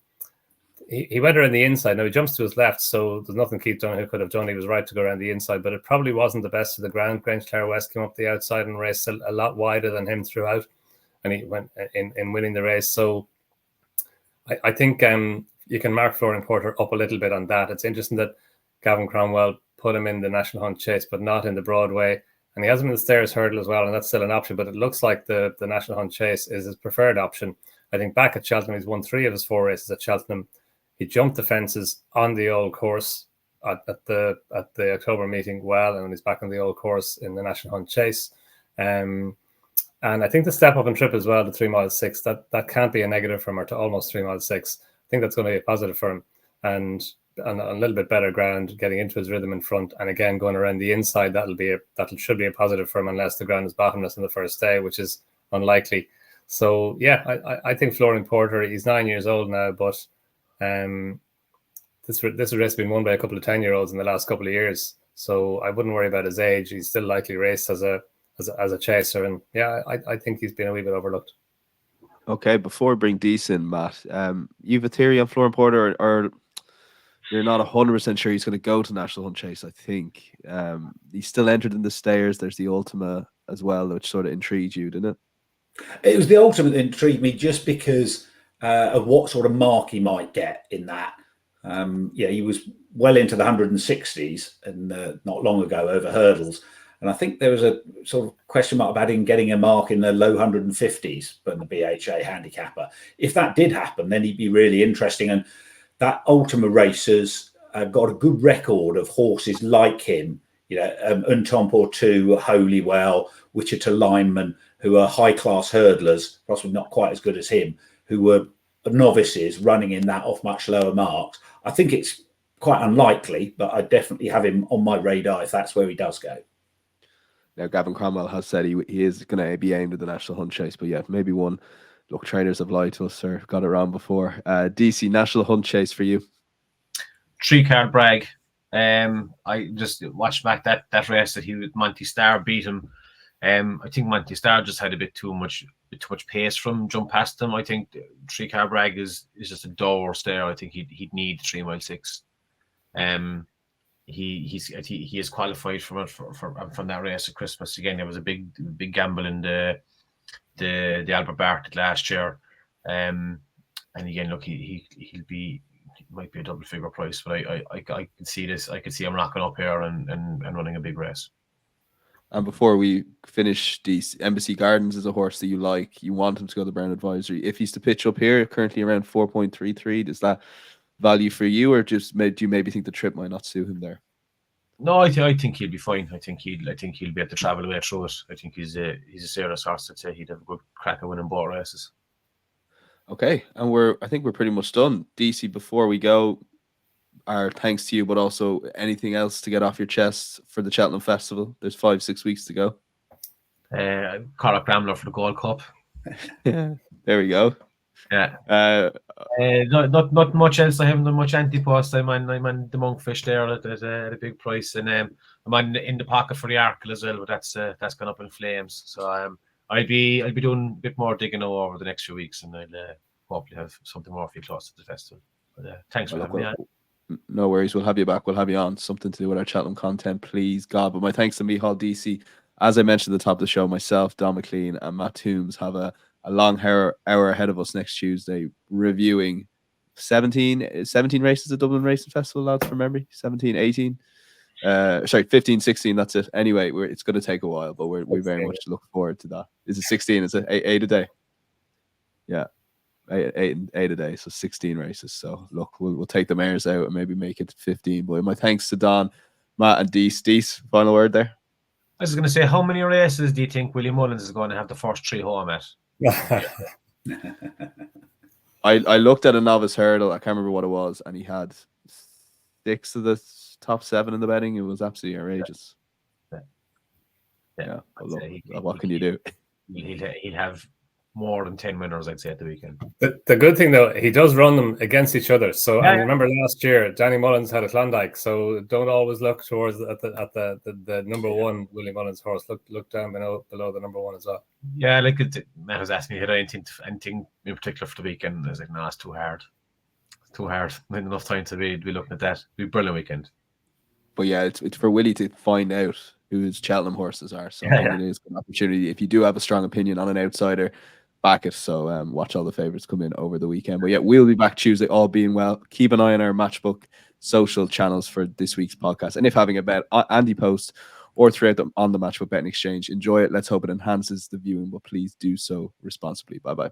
he went around the inside. Now he jumps to his left, so there's nothing Keith Donoghue could have done. He was right to go around the inside, but it probably wasn't the best of the ground. Grange Clare West came up the outside and raced a lot wider than him throughout, and he went in winning the race. So I think you can mark Florian Porter up a little bit on that. It's interesting that Gavin Cromwell put him in the National Hunt Chase, but not in the Broadway. And he has him in the Stairs Hurdle as well, and that's still an option. But it looks like the National Hunt Chase is his preferred option. I think back at Cheltenham, he's won 3 of his 4 races at Cheltenham. He jumped the fences on the old course at the October meeting well, and he's back on the old course in the National Hunt Chase. And I think the step up and trip as well to 3 miles 6, that can't be a negative for him, or to almost 3 miles 6. I think that's going to be a positive for him. And a little bit better ground, getting into his rhythm in front, and again going around the inside, that should be a positive for him, unless the ground is bottomless on the first day, which is unlikely. So yeah, I think Florian Porter, he's 9 years old now, but this race has been won by a couple of 10-year-olds in the last couple of years, so I wouldn't worry about his age. He's still likely raced as a chaser, and yeah, I think he's been a wee bit overlooked. Okay, before we bring Deasy in, Matt, you've a theory on Florian Porter, or you're not 100% sure he's going to go to National Hunt Chase? I think he's still entered in the Stayers. There's the Ultima as well, which sort of intrigued you, didn't it? It was the Ultima that intrigued me, just because of what sort of mark he might get in that. He was well into the 160s and not long ago over hurdles. And I think there was a sort of question mark about him getting a mark in the low 150s for the BHA handicapper. If that did happen, then he'd be really interesting. And that Ultima racer's got a good record of horses like him, Untitled Chapter, Holywell, Wichita Lineman, who are high-class hurdlers, possibly not quite as good as him, who were novices running in that off much lower marks. I think it's quite unlikely, but I definitely have him on my radar if that's where he does go. Now, Gavin Cromwell has said he is going to be aimed at the National Hunt Chase, but yeah, maybe one. Look, trainers have lied to us or got it wrong before. Deasy, National Hunt Chase for you? 3-card Bragg. I just watched back that race that Monty Starr beat him. I think Monty Starr just had a bit too much pace from jump past him. I think 3-card Bragg is just a door stare. I think he'd need 3 mile 6. He is qualified from that race at Christmas. Again, there was a big gamble in the Albert Bartlett last year, and again, look, he might be a double figure price, but I can see this. I could see him rocking up here and running a big race. And before we finish, these Embassy Gardens is a horse that you like. You want him to go to the Brown Advisory. If he's to pitch up here, currently around 4.33, is that value for you, or just do you maybe think the trip might not suit him there? No, I think he'll be fine. I think he'll be able to travel away through it. I think he's a serious horse. I'd say he'd have a good crack at winning both races. Okay, and I think we're pretty much done. Deasy, before we go, our thanks to you, but also anything else to get off your chest for the Cheltenham Festival? There's 5-6 weeks to go. Corach Gramler for the Gold Cup. Yeah, there we go. Yeah. Not much else. I haven't done much anti-post. I'm on the Monkfish there at a big price, and I'm in the pocket for the Arkle as well, but that's gone up in flames. So I'll be doing a bit more digging over the next few weeks, and I'll hopefully have something more for you close to the festival. But thanks for having me on. No worries, we'll have you back. We'll have you on. Something to do with our Cheltenham content, please, God. But my thanks to Micheál Deasy. As I mentioned at the top of the show, myself, Donn McClean, and Matt Toombs have a long hour ahead of us next Tuesday, reviewing 17 races at Dublin Racing Festival, lads, from memory. 17, 18. 15, 16, that's it. Anyway, it's going to take a while, but we very much look forward to that. Is it 16? Is it 8 a day? Yeah. eight a day, so 16 races. So look, we'll take the mares out and maybe make it 15. But my thanks to Donn, Matt, and Dees. Dees, final word there. I was going to say, how many races do you think Willie Mullins is going to have the first 3 home at? I looked at a novice hurdle. I can't remember what it was, and he had 6 of the top 7 in the betting. It was absolutely outrageous. Yeah. Look, what can you do? He'll have more than 10 winners, I'd say, at the weekend. The good thing, though, he does run them against each other. So I remember last year, Danny Mullins had a Klondike. So don't always look towards the number 1 Willie Mullins horse. Look down below the number 1 as well. Yeah, like Matt was asking me, had anything in particular for the weekend? I was like, no, it's too hard. It's too hard. Not enough time to be looking at that. It'll be a brilliant weekend. But yeah, it's for Willie to find out who his Cheltenham horses are. So I think it is an opportunity. If you do have a strong opinion on an outsider, back it. So watch all the favourites come in over the weekend. But yeah, we'll be back Tuesday, all being well. Keep an eye on our Matchbook social channels for this week's podcast. And if having a bet, Andy post or throughout them on the Matchbook Betting Exchange, enjoy it. Let's hope it enhances the viewing, but please do so responsibly. Bye-bye.